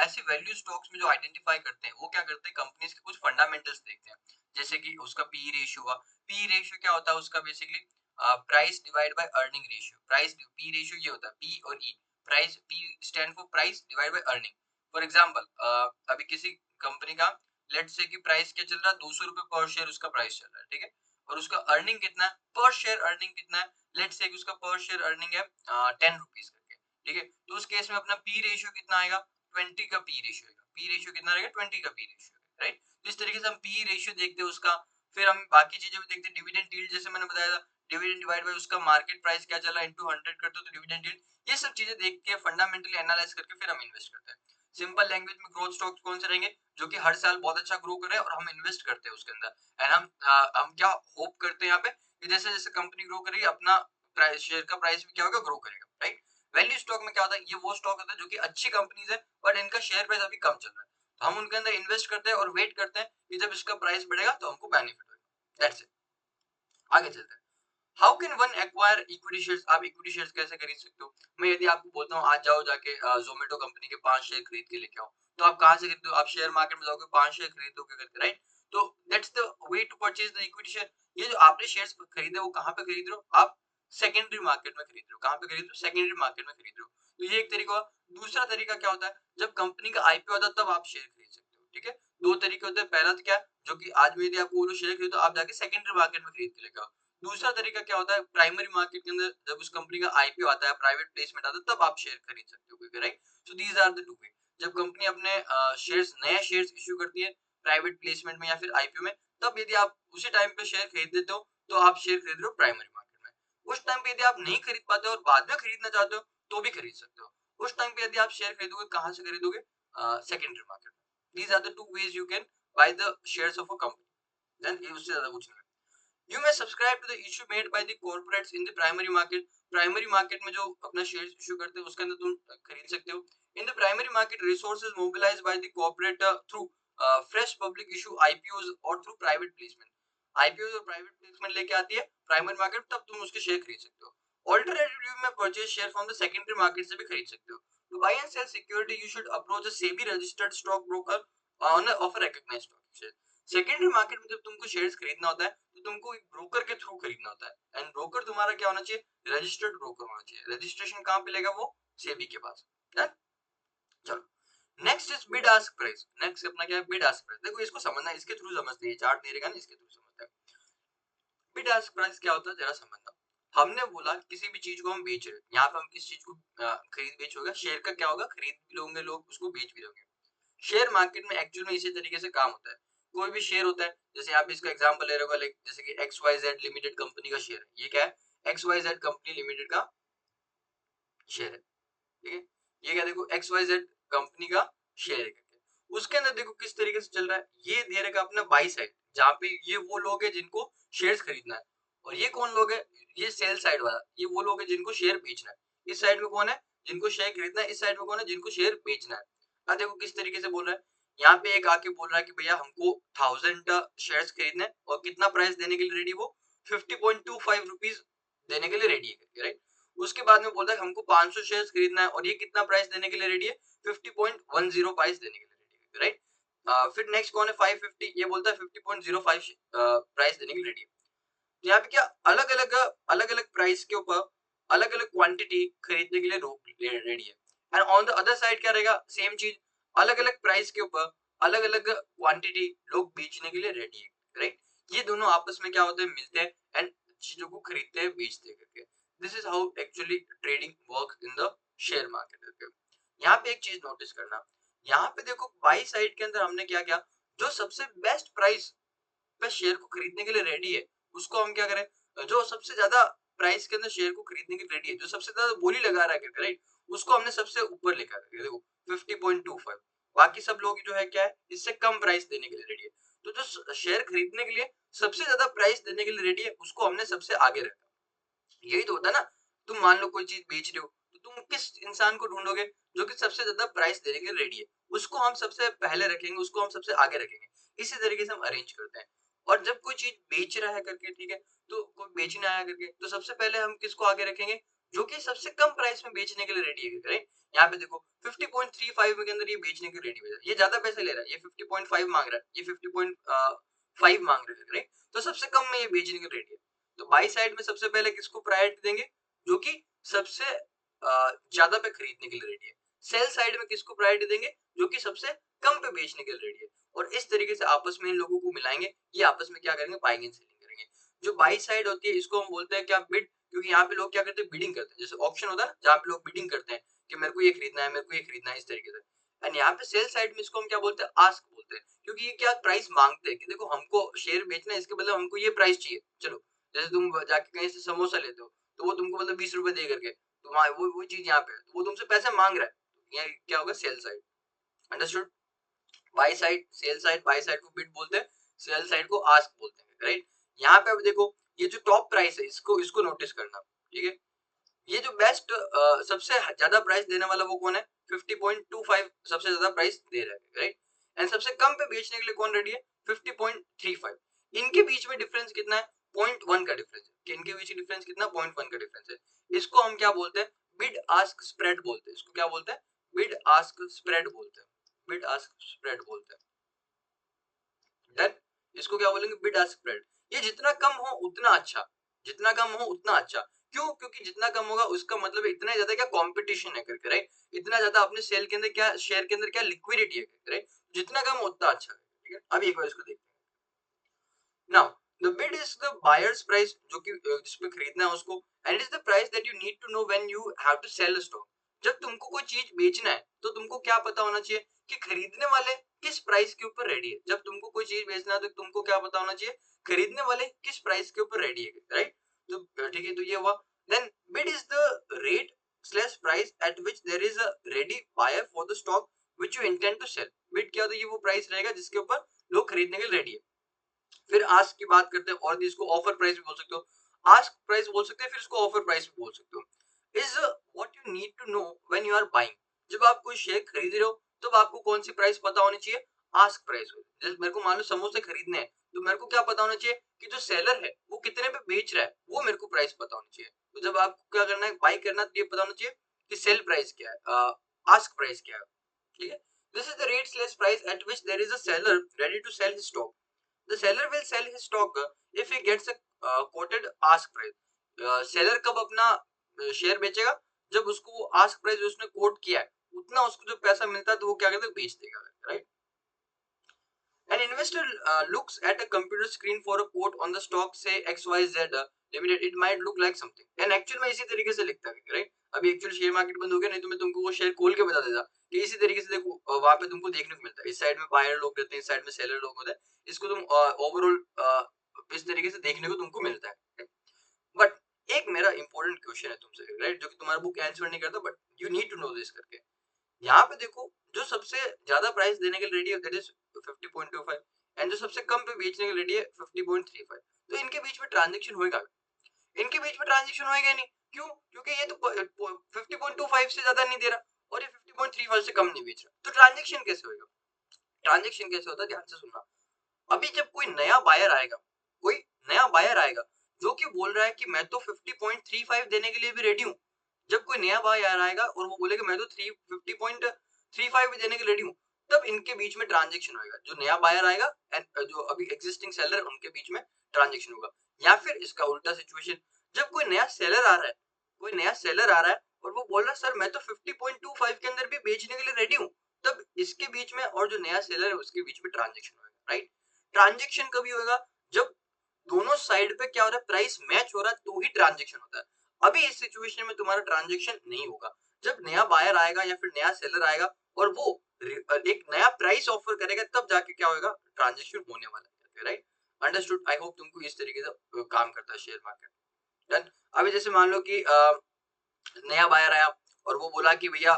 ऐसी वैल्यू स्टॉक्स में जो आइडेंटिफाई करते हैं, वो क्या करते हैं, कंपनीज के कुछ फंडामेंटल्स देखते हैं, जैसे कि उसका पी रेशियो हुआ। पी रेशियो क्या होता है, उसका basically price divide by earning ratio. Price P ratio ये होता है, पी और E. Price, P stand for price divide by earning. For example, अभी किसी कंपनी का लेट्स से कि प्राइस क्या चल रहा है, 200 रुपए पर शेयर उसका प्राइस चल रहा है, ठीक है, और उसका अर्निंग कितना है, पर शेयर अर्निंग कितना है, लेट्स से कि उसका पर शेयर अर्निंग है 10 रुपीज करके, ठीक है। तो उस केस में अपना पी रेशियो कितना आएगा, 20 का पी रेशियो है। पी रेशियो कितना रहेगा, 20 का पी रेशियो है, राइट। तो इस तरीके से हम पी रेशियो देखते हैं उसका। फिर हम बाकी चीजें भी देखते हैं, डिविडेंड यील्ड, जैसे मैंने बताया था, डिविडेंड डिवाइड बाय उसका मार्केट प्राइस क्या चला इनटू 100 करते हो तो डिविडेंड यील्ड। ये सब चीजें देख के फंडामेंटली एनालाइज करके फिर हम इन्वेस्ट करते हैं। सिंपल लैंग्वेज में ग्रोथ स्टॉक्स कौन से रहेंगे, जो कि हर साल बहुत अच्छा ग्रो कर रहे हैं और हम इन्वेस्ट करते हैं उसके अंदर। एंड हम क्या होप करते हैं यहाँ पे कि जैसे जैसे कंपनी ग्रो करेगी, अपना प्राइस, शेयर का प्राइस भी क्या होगा, ग्रो करेगा, राइट। वैल्यू स्टॉक में क्या होता है, ये वो स्टॉक होता है जो कि अच्छी कंपनीज है बट इनका शेयर प्राइस अभी कम चल रहा है, तो हम उनके अंदर इन्वेस्ट करते हैं और वेट करते हैं कि जब इसका प्राइस बढ़ेगा तो हमको बेनिफिट होगा। That's it. आगे चलते हैं। How can one acquire equity shares, आप इक्विटी शेयर्स कैसे खरीद सकते हो। मैं यदि आपको बोलता हूँ आज जाओ जाके जोमेटो कंपनी के 5 शेयर खरीद के लेके आओ, तो आप कहाँ से खरीदते हो, आप शेयर मार्केट में जाओगे 5 शेयर खरीदोगे करके, राइट। तो that's the way to purchase the equity share. ये जो आपने शेयर्स खरीदे वो कहाँ पे खरीद रहे हो, आप सेकेंडरी मार्केट में खरीद रहे हो। कहाँ पे खरीद रहे हो, सेकेंडरी मार्केट में खरीद रहे हो। तो ये एक तरीका हुआ। दूसरा तरीका क्या होता है, जब कंपनी का आईपीओ होता है तब आप शेयर खरीद सकते हो, ठीक है। दो तरीके होते हैं, पहला तो क्या, जो कि आज में यदि आपको बोलो शेयर खरीदो, आप जाके सेकेंडरी मार्केट में खरीद के लेके आओ। दूसरा तरीका क्या होता है, प्राइमरी मार्केट के अंदर जब उस कंपनी का आईपीओ आता है, प्राइवेट प्लेसमेंट आता है, तब आप शेयर खरीद सकते हो, right. So these are the two way. जब कंपनी अपने शेयर्स, नए शेयर्स इश्यू करती है प्राइवेट प्लेसमेंट में या फिर आईपीओ में, तब यदि आप उसी टाइम पे शेयर खरीद देते हो तो आप शेयर खरीद रहे हो प्राइमरी मार्केट में। उस टाइम पे यदि आप नहीं खरीद पाते हो और बाद में खरीदना चाहते हो तो भी खरीद सकते हो। उस टाइम पे यदि आप शेयर खरीदोगे, कहाँ से खरीदोगे, सेकेंडरी मार्केट में। These are the two ways you can buy the shares of a company. Then उससे ज्यादा कुछ नहीं। You may subscribe to the issue made by the corporates in the primary market. Primary market में जो अपना शेयर इशू करते हैं उसके अंदर तुम खरीद सकते हो। In the primary market resources mobilised by the corporate through fresh public issue IPOs और थ्रू प्राइवेट प्लेसमेंट। आईपीओ और प्राइवेट प्लेसमेंट लेके आती है प्राइमरी मार्केट, तब तुम उसके शेयर खरीद सकते हो। ऑल्टरनेटिवली में purchase share from the secondary market से भी खरीद सकते हो। To buy and sell security you should approach a SEBI registered stock broker on of a recognised stock exchange. Secondary market में जब तुमको शेयर्स खरीदना होता है तो तुमको एक ब्रोकर के थ्रू खरीदना होता है। एंड ब्रोकर तुम्हारा क्या होना चाहिए, रजिस्टर्ड ब्रोकर होना चाहिए। रजिस्ट्रेशन कहाँ पे लेगा, वो सेबी के पास। चलो, next is bid ask price. Next अपना क्या है, बिड आस्क प्राइस। देखो इसको समझना, इसके थ्रू समझते हैं, चार्ट दे रहेगा ना, इसके थ्रू समझते हैं। बिड आस्क प्राइस क्या होता है जरा समझना। हमने बोला किसी भी चीज को हम बेच रहे हैं, यहाँ पे हम किस चीज को खरीद बेच होगा, शेयर का क्या होगा, खरीद भी लोगे लोग, उसको बेच भी लोगे। शेयर मार्केट में एक्चुअल में इसी तरीके से काम होता है। कोई भी शेयर होता है, जैसे आप इसका एग्जांपल ले रहे हो, लाइक जैसे कि X Y Z limited company का शेयर है। ये क्या है, X Y Z company limited का शेयर है, ठीक है। ये क्या, देखो एक्स वाई जेड कंपनी का शेयर है करके। उसके अंदर देखो किस तरीके से चल रहा है, ये दे रहेगा अपना बाई साइड, जहाँ पे ये वो लोग हैं जिनको शेयर्स खरीदना है, और ये कौन लोग है, ये सेल साइड वाला, ये वो लोग हैं जिनको शेयर बेचना है। इस साइड में कौन है, जिनको शेयर खरीदना है, इस साइड में कौन है, जिनको शेयर बेचना है। अब देखो किस तरीके से बोल रहा है, यहाँ पे एक आके बोल रहा है कि भैया हमको 1000 शेयर्स खरीदने हैं, और कितना प्राइस देने के लिए रेडी, वो 50.25 रुपीज देने के लिए रेडी है, राइट। उसके बाद में बोलता है हमको 500 शेयर्स खरीदना है, और ये कितना प्राइस देने के लिए रेडी है, 50.10 प्राइस देने के लिए रेडी है, राइट। फिर नेक्स्ट कौन है, 550, ये बोलता है 50.05 प्राइस देने के लिए रेडी है। तो यहाँ पे क्या अलग अलग प्राइस के ऊपर अलग अलग क्वांटिटी खरीदने के लिए रोक रेडी है। And on the other side क्या रहेगा, सेम चीज अलग अलग प्राइस के ऊपर अलग अलग क्वांटिटी लोग बेचने के लिए रेडी है, राइट। ये दोनों आपस में क्या होते हैं, मिलते हैं एंड चीजों को खरीदते हैं बेचते हैं करके। This is how actually trading work in the share market करके। यहाँ पे एक चीज नोटिस करना, यहाँ पे देखो बाई साइड के अंदर हमने क्या किया, जो सबसे बेस्ट प्राइस पे शेयर को खरीदने के लिए रेडी है उसको हम क्या करें, जो सबसे ज्यादा प्राइस के अंदर शेयर को खरीदने के लिए रेडी है, जो सबसे ज्यादा बोली लगा रहा है, राइट, उसको हमने सबसे ऊपर लिखा है, देखो 50.25। बाकी सब लोग जो है क्या है, इससे कम प्राइस देने के लिए रेडी है। तो जो शेयर खरीदने के लिए सबसे ज्यादा प्राइस देने के लिए रेडी है उसको हमने सबसे आगे रखा। यही तो होता है ना, तुम मान लो कोई चीज बेच रहे हो तो तुम किस इंसान को ढूंढोगे जो कि सबसे ज्यादा प्राइस देने के लिए रेडी है, उसको हम सबसे पहले रखेंगे, उसको हम सबसे आगे रखेंगे। इसी तरीके से हम अरेंज करते हैं। और जब कोई चीज बेच रहा है करके, ठीक है, तो कोई बेचने आया करके, तो सबसे पहले हम किसको आगे रखेंगे, जो कि सबसे कम प्राइस में बेचने के लिए रेडी है, राइट। यहाँ पे देखो 50.35 के अंदर ये बेचने के रेडी है, ये ज्यादा पैसे ले रहा है, ये 50.5 मांग रहा है, ये 50.5 मांग रहा है, राइट। तो सबसे कम में ये बेचने के रेडी है। तो बाई साइड में सबसे पहले किसको प्रायोरिटी देंगे, जो कि सबसे ज्यादा पे खरीदने के लिए रेडी है। सेल साइड में किसको प्रायोरिटी देंगे, जो कि सबसे कम पे बेचने के लिए रेडी है। और इस तरीके से आपस में इन लोगों को मिलाएंगे, ये आपस में क्या करेंगे, बाइंग एंड सेलिंग करेंगे। जो बाई साइड होती है इसको हम बोलते हैं क्या, बिड, क्योंकि यहाँ पे लोग क्या करते हैं, बिडिंग करते हैं। जैसे ऑप्शन होता है जहाँ पे लोग बिडिंग करते हैं कि मेरे को ये खरीदना है, मेरे को ये खरीदना है, इस तरीके से। एंड यहाँ पे सेल साइड में इसको हम क्या बोलते हैं, आस्क बोलते हैं, क्योंकि ये क्या प्राइस मांगते हैं कि देखो हमको शेयर बेचना है, इसके बदले हमको ये प्राइस चाहिए, चलो। जैसे तुम जाके कहीं से समोसा लेते हो तो वो तुमको मतलब 20 रुपए दे करके, तो वो चीज यहाँ पे है, तो वो तुमसे पैसे मांग रहा है, तो ये क्या होगा, sell side. Understood. By side, sell side, by side को बिड बोलते हैं, सेल साइड को आस्क बोलते हैं, राइट। यहाँ पे अब देखो ये जो टॉप प्राइस है इसको इसको नोटिस करना, ठीक है। ये जो बेस्ट सबसे ज्यादा प्राइस देने वाला वो कौन है, 50.25 सबसे ज्यादा प्राइस दे रहा है, राइट। एंड सबसे कम पे बेचने के लिए कौन रेडी है, 50.35। इनके बीच में डिफरेंस कितना है, 0.1 का डिफरेंस है, कि इनके बीच डिफरेंस कितना, 0.1 का डिफरेंस है। इसको हम क्या बोलते हैं, बिड आस्क स्प्रेड बोलते हैं, इसको क्या बोलते हैं, बिड आस्क स्प्रेड बोलते हैं, बिड आस्क स्प्रेड बोलते हैं। डन। इसको क्या बोलेंगे, बिड आस्क स्प्रेड। ये जितना कम हो उतना अच्छा, जितना कम हो उतना अच्छा। क्यों, क्योंकि जितना कम होगा उसका मतलब इतना ज्यादा क्या कंपटीशन है करके, राइट। इतना ज्यादा अपने सेल के अंदर क्या, शेयर के अंदर क्या लिक्विडिटी है, राइट। जितना कम उतना अच्छा है, ठीक है। अब एक बार इसको देखते हैं। Now the bid is the buyer's price, जो कि जिसपे खरीदना है उसको, and it is the price that you need to know when you have to sell a stock. जब तुमको कोई चीज बेचना है तो तुमको क्या पता होना चाहिए कि खरीदने वाले किस प्राइस के ऊपर रेडी है। जब तुमको कोई चीज बेचना है तो तुमको क्या पता होना चाहिए, खरीदने वाले किस प्राइस के ऊपर रेडी है, राइट। तो ठीक है, तो ये हुआ। Then bid is the rate slash price at which there is a ready buyer for the stock which you intend to sell. Bid क्या होता है, ये वो प्राइस रहेगा जिसके ऊपर लोग खरीदने के लिए रेडी है। फिर आस्क की बात करते हैं, और भी इसको ऑफर प्राइस भी बोल सकते हो, आस्क प्राइस बोल सकते हैं, फिर इसको ऑफर प्राइस भी बोल सकते हो। Is what you need to know when you are buying. जब आप कोई शेयर खरीद रहे हो तब आपको कौन सी प्राइस पता होनी चाहिए, आस्क प्राइस। जैसे मेरे को मान लो समोसे खरीदने हैं, तो मेरे को क्या पता होना चाहिए कि जो सेलर है वो कितने पे बेच रहा है, वो मेरे को प्राइस पता होनी चाहिए। तो जब आपको क्या करना है, बाई करना है, तो ये पता होना चाहिए कि सेल प्राइस क्या है, आस्क प्राइस क्या है, ठीक है। This is the rate slash price at which there is a seller ready to sell his stock. The seller will sell his stock if he gets a quoted ask price. Seller कब अपना शेयर बेचेगा, जब उसको वो आस्क प्राइस उसने कोट किया है उतना उसको जो पैसा मिलता है तो वो क्या करता है, बेच देगा, right. An investor looks at a computer screen for a quote on the stock, say XYZ limited. It might look like something. And actual में इसी तरीके से लिखता है, राइट। अभी एक्चुअल शेयर मार्केट बंद हो गया, नहीं तो मैं तुमको वो शेयर खोल के बता देता कि इसी तरीके से देखो, वहां पे तुमको देखने को मिलता है, इस साइड में बायर लोग रहते हैं, इस साइड में सेलर लोग होते हैं। इसको तुम ओवरऑल इस तरीके से देखने को तुमको मिलता है। बट एक मेरा इंपॉर्टेंट क्वेश्चन है तुमसे, राइट, जो कि तुम्हारा बुक आंसर नहीं करता, but you need to know this करके। यहाँ पे देखो जो सबसे ज्यादा प्राइस देने के लिए रेडी है दैट इज 50.25, एंड जो सबसे कम पे बेचने के लिए रेडी है 50.35। तो इनके बीच में ट्रांजैक्शन होएगा, इनके बीच में ट्रांजैक्शन होएगा नहीं। क्यों, क्योंकि ये तो 50.25 से ज्यादा नहीं दे रहा और ये 50.35 से कम नहीं बेच रहा, तो ट्रांजैक्शन कैसे होगा, ट्रांजैक्शन कैसे होता है, ध्यान से सुनना। अभी जब कोई नया बायर आएगा, कोई नया बायर आएगा जो कि बोल रहा है कि मैं तो 50.35 देने के लिए भी रेडी हूँ। जब कोई नया बायर आएगा और वो बोलेगा मैं तो 50.35 भी देने के लिए रेडी हूँ, तब इनके बीच में ट्रांजैक्शन होगा। जो नया बायर आएगा एंड जो अभी एग्जिस्टिंग सेलर उनके बीच में ट्रांजैक्शन होगा। या फिर इसका उल्टा सिचुएशन, जब कोई नया सेलर आ रहा है, कोई नया सेलर आ रहा है और वो बोल रहा है सर मैं तो 50.25 के अंदर भी बेचने के लिए रेडी हूँ, तब इसके बीच में और जो नया सेलर है उसके बीच में ट्रांजेक्शन होगा, राइट। ट्रांजेक्शन कभी होगा जब दोनों साइड पे क्या हो रहा है, प्राइस मैच हो रहा है तो ही ट्रांजेक्शन होता है। अभी इस सिचुएशन में तुम्हारा ट्रांजेक्शन नहीं होगा। जब नया बायर आएगा या फिर नया सेलर आएगा और वो एक नया प्राइस ऑफर करेगा तब जाके क्या होगा, ट्रांजेक्शन होने वाला है, राइट। अंडरस्टूड। आई होप तुमको इस तरीके से काम करता है शेयर मार्केट। डन। अभी जैसे मान लो कि नया बायर आया और वो बोला कि भैया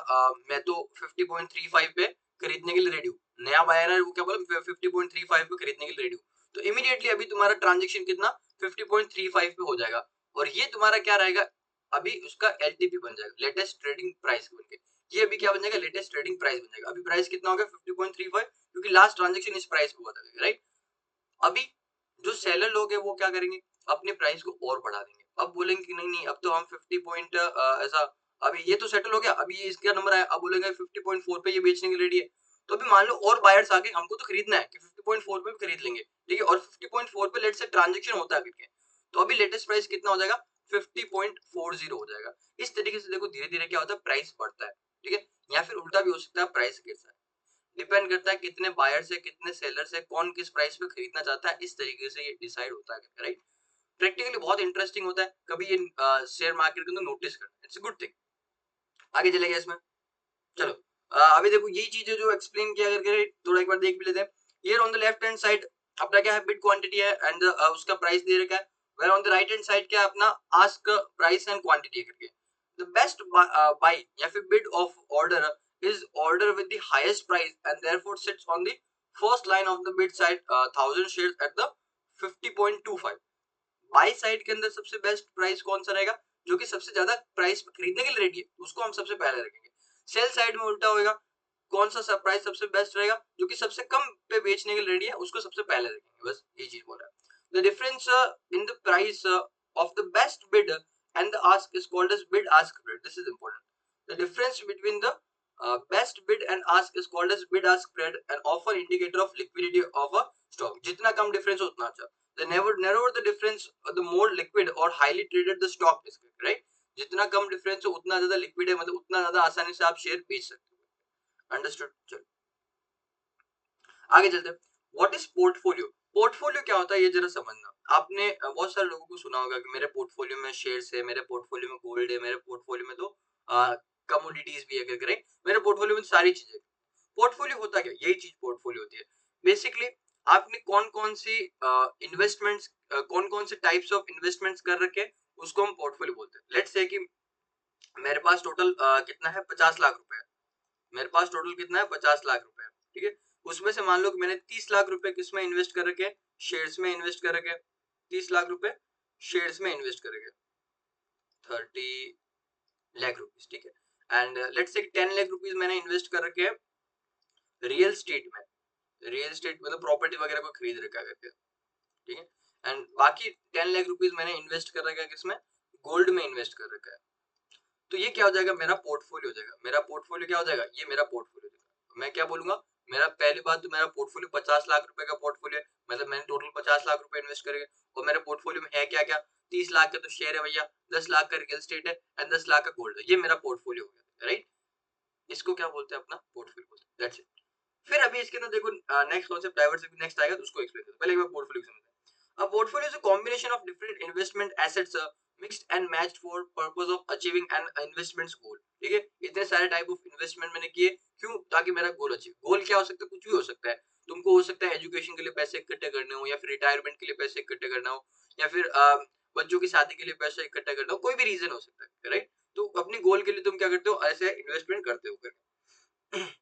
मैं तो 50.35 पे खरीदने के लिए रेडी हूँ। नया बायर है वो क्या बोला, 50.35 पे खरीदने के लिए रेडी हूँ। तो इमीडिएटली अभी तुम्हारा ट्रांजेक्शन कितना 50.35 पे हो जाएगा और ये तुम्हारा क्या रहेगा, अभी उसका एलटीपी बन जाएगा, लेटेस्ट ट्रेडिंग प्राइस बन के। ये अभी क्या बन जाएगा, लेटेस्ट ट्रेडिंग प्राइस बन जाएगा। अभी प्राइस कितना हो गया 50.35, क्योंकि लास्ट ट्रांजेक्शन इस प्राइस पे हुआ था, राइट। अभी जो सेलर लोग हैं वो क्या करेंगे, अपने प्राइस को और बढ़ा देंगे। अब बोलेंगे कि नहीं नहीं अब तो हम 50 पॉइंट ऐसा, अभी ये तो सेटल हो गया, अभी ये इसका नंबर आया, अब बोलेंगे 50.4 पे ये बेचने के लिए रेडी है। तो अभी मान लो और बायर्स आके हमको तो खरीदना है कि 50.4 पे भी खरीद लेंगे, ठीक है, और 50.4 पे लेट से ट्रांजेक्शन होता है करके, तो अभी लेटेस्ट प्राइस कितना हो जाएगा 50.40 हो जाएगा। इस तरीके से देखो धीरे धीरे क्या होता है, प्राइस बढ़ता है, ठीक है, या फिर उल्टा भी हो सकता है, प्राइस गिरता है। डिपेंड करता है कितने बायर्स है कितने सेलर्स है, कौन किस प्राइस पे खरीदना चाहता है, इस तरीके से ये डिसाइड होता है, राइट। प्रैक्टिकली बहुत इंटरेस्टिंग होता है, कभी ये शेयर मार्केट को नोटिस करना, इट्स अ गुड थिंग। आगे चले गए इसमें, चलो अभी देखो यही चीजें जो एक्सप्लेन किया करके थोड़ा एक बार देख भी लेते हैं। Here on the left hand side अपना क्या है, बिड क्वांटिटी है एंड उसका प्राइस दे रखा है। Where on the right hand side क्या है, अपना आस्क प्राइस एंड क्वांटिटी करके। द बेस्ट बाय या फिर bid of order is order with the highest price and therefore sits on the first line of the bid side, 1000 shares at the 50.25। By side के अंदर सबसे बेस्ट प्राइस कौन सा रहेगा, जो कि सबसे ज्यादा प्राइस खरीदने के लिए रेडी है, उसको हम सबसे पहले रखेंगे। सेल साइड में उल्टा होगा, कौन सा प्राइस सबसे बेस्ट रहेगा, जो कि सबसे कम पे बेचने के लिए रेडी है, उसको सबसे पहले रखेंगे। बस ये चीज बोल रहा है। The difference in the price of the best bid and the ask is called as bid ask spread. This is important. The difference between the best bid and ask is called as bid ask spread and often indicator of liquidity of a stock। जितना कम डिफरेंस हो उतना अच्छा। The narrower the difference, the more liquid or highly traded the stock is, right? जितना कम डिफरेंस हो उतना ज्यादा लिक्विड है, मतलब उतना ज्यादा आसानी से आप शेयर बेच सकते हो। अंडरस्टूड। चलो आगे चलते हैं। What is portfolio? पोर्टफोलियो क्या होता है ये जरा समझना। आपने बहुत सारे लोगों को सुना होगा कि मेरे पोर्टफोलियो में शेयर्स है, मेरे पोर्टफोलियो में गोल्ड है, मेरे पोर्टफोलियो में तो कमोडिटीज भी है करके, मेरे पोर्टफोलियो में सारी चीजें। पोर्टफोलियो होता क्या, यही चीज पोर्टफोलियो होती है। बेसिकली आपने कौन कौन सी इन्वेस्टमेंट्स, कौन कौन से टाइप्स ऑफ इन्वेस्टमेंट्स कर रखे, उसको हम पोर्टफोलियो बोलते हैं। लेट्स से कि मेरे पास टोटल कितना है 50 लाख रुपए है। मेरे पास टोटल कितना है 50 लाख रुपए है, ठीक है। उसमें से मान लो कि मैंने 30 लाख रुपए किसमें इन्वेस्ट कर रखे, शेयर्स में इन्वेस्ट कर रखे। 30 लाख रुपए शेयर्स में इन्वेस्ट कर रखे, 30 लाख रुपीस, ठीक है। And let's say 10 lakh rupees मैंने इन्वेस्ट कर रखे हैं रियल स्टेट में। रियल स्टेट मतलब प्रॉपर्टी वगैरह को खरीद रखा है करके, ठीक है। एंड बाकी 10 लाख रुपीस मैंने इन्वेस्ट कर रखा है किसमें, गोल्ड में इन्वेस्ट कर रखा है। तो ये क्या हो जाएगा, मेरा पोर्टफोलियो हो जाएगा। मेरा पोर्टफोलियो क्या हो जाएगा, ये मेरा पोर्टफोलियो हो जाएगा। मैं क्या बोलूंगा, मेरा पहली बात तो मेरा पोर्टफोलियो 50 लाख रुपए का पोर्टफोलियो है, मतलब मैंने टोटल 50 लाख रुपए इन्वेस्ट करेंगे। और मेरे पोर्टफोलियो में है क्या क्या, 30 लाख का तो शेयर है भैया, 10 लाख का रियल एस्टेट है एंड 10 लाख का गोल्ड है। ये मेरा पोर्टफोलियो हो गया, राइट। इसको क्या बोलते हैं, अपना पोर्टफोलियो बोलते हैं। That's it. फिर अभी इसके अंदर देखो नेक्स्ट कॉन्सेप्ट डाइवर्सिफिकेशन नेक्स्ट आएगा, तो उसको एक्सप्लेन करते हैं। पहले एक बार पोर्टफोलियो समझते हैं। A portfolio is a combination of different investment assets mixed and matched for purpose of achieving an investment goal। ठीक है, इतने सारे टाइप ऑफ इन्वेस्टमेंट मैंने किए, क्यों, ताकि मेरा गोल अचीव। गोल क्या हो सकता है, कुछ भी हो सकता है। तुमको हो सकता है एजुकेशन के लिए पैसे इकट्ठे करने हो, या फिर रिटायरमेंट के लिए पैसे इकट्ठे करना हो, या फिर बच्चों की शादी के लिए पैसे इकट्ठा करना हो, कोई भी रीजन हो सकता है, राइट। तो अपने गोल के लिए तुम क्या करते हो, ऐसे इन्वेस्टमेंट करते हो करके।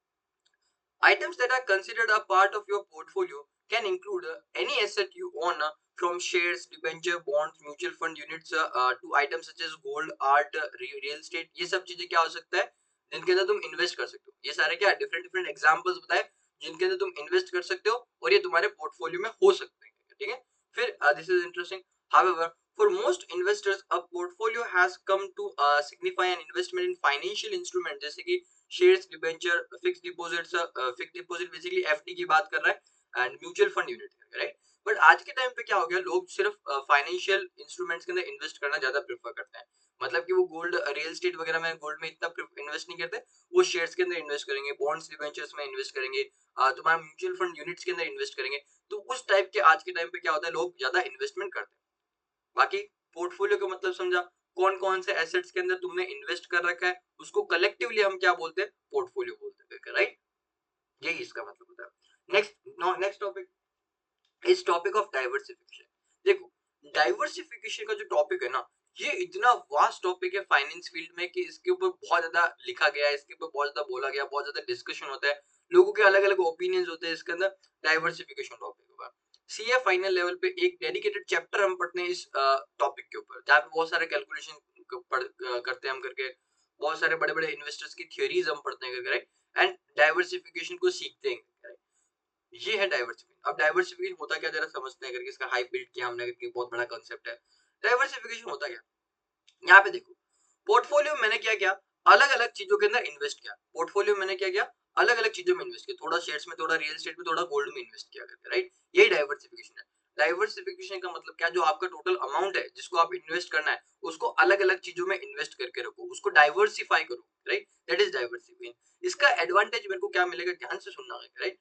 Items that are considered a part of your portfolio can include any asset you own, from shares, debenture, bonds, mutual fund units, to items such as gold, art, real estate। ये सब चीजें क्या हो सकता है, जिनके अंदर तुम इन्वेस्ट कर सकते हो। ये सारे क्या डिफरेंट डिफरेंट एग्जांपल्स बताए जिनके अंदर तुम इन्वेस्ट कर सकते हो और ये तुम्हारे पोर्टफोलियो में हो सकते हैं, ठीक है। फिर this is interesting. However for most investors a portfolio has come to signify an investment in financial instrument, जैसे कि shares, debenture, fix deposits. Fix deposit basically FD की बात कर रहा है, and mutual fund unit, right. But आज के टाइम पे क्या हो गया, लोग सिर्फ फाइनेंशियल इंस्ट्रूमेंट्स के अंदर इन्वेस्ट करना ज्यादा प्रेफर करते हैं। मतलब कि वो गोल्ड, रियल एस्टेट वगैरह में, गोल्ड में इतना इन्वेस्ट नहीं करते, वो शेयर्स के अंदर इन्वेस्ट करेंगे, बॉन्ड्स डिबेंचर्स में इन्वेस्ट करेंगे, तुम्हारा म्यूचुअल फंड यूनिट्स के अंदर इन्वेस्ट करेंगे। तो उस टाइप के आज के टाइम पे क्या होता है, लोग ज्यादा इन्वेस्टमेंट करते हैं। बाकी पोर्टफोलियो का मतलब समझा, कौन कौन से एसेट्स के अंदर तुमने इन्वेस्ट कर रखा है, उसको कलेक्टिवली हम क्या बोलते हैं, पोर्टफोलियो बोलते हैं, राइट? यही इसका मतलब होता है। नेक्स्ट टॉपिक इस टॉपिक ऑफ डाइवर्सिफिकेशन। देखो, डाइवर्सिफिकेशन का जो टॉपिक है ना, ये इतना वास्ट टॉपिक है फाइनेंस फील्ड में कि इसके ऊपर बहुत ज्यादा लिखा गया है, इसके ऊपर बहुत ज्यादा बोला गया, बहुत ज्यादा डिस्कशन होता है, लोगों के अलग अलग ओपिनियंस होते हैं इसके अंदर डाइवर्सिफिकेशन टॉपिक के ऊपर। सीए फाइनल लेवल पे एक डेडिकेटेड चैप्टर हम पढ़ते हैं इस टॉपिक के ऊपर, जहाँ पे बहुत सारे कैलकुलेशन करते हैं हम करके, बहुत सारे बड़े बड़े इन्वेस्टर्स की थ्योरीज हम पढ़ते हैं करके, एंड डाइवर्सिफिकेशन को सीखते हैं। ये है डाइवर्सिफिकेशन। अब डाइवर्सिफिकेशन होता क्या, जरा समझते हैं करके, इसका हाई बिल्ड किया हमने करके, बहुत बड़ा कांसेप्ट है। डाइवर्सिफिकेशन होता क्या, यहाँ पे देखो, पोर्टफोलियो मैंने क्या किया, अलग अलग चीजों के अंदर इन्वेस्ट किया। पोर्टफोलियो मैंने क्या किया, अलग अलग चीजों में इन्वेस्ट किया, थोड़ा शेयर्स में, थोड़ा रियल एस्टेट में, थोड़ा गोल्ड में इन्वेस्ट किया करके, राइट? यही डाइवर्सिफिकेशन है। डाइवर्सिफिकेशन का मतलब क्या, जो आपका टोटल अमाउंट है जिसको आप इन्वेस्ट करना है, उसको अलग अलग चीजों में इन्वेस्ट करके रखो, उसको डाइवर्सिफाई करो, राइट? That is diversification. इसका एडवांटेज मेरे को क्या मिलेगा, ध्यान से सुनना, राइट?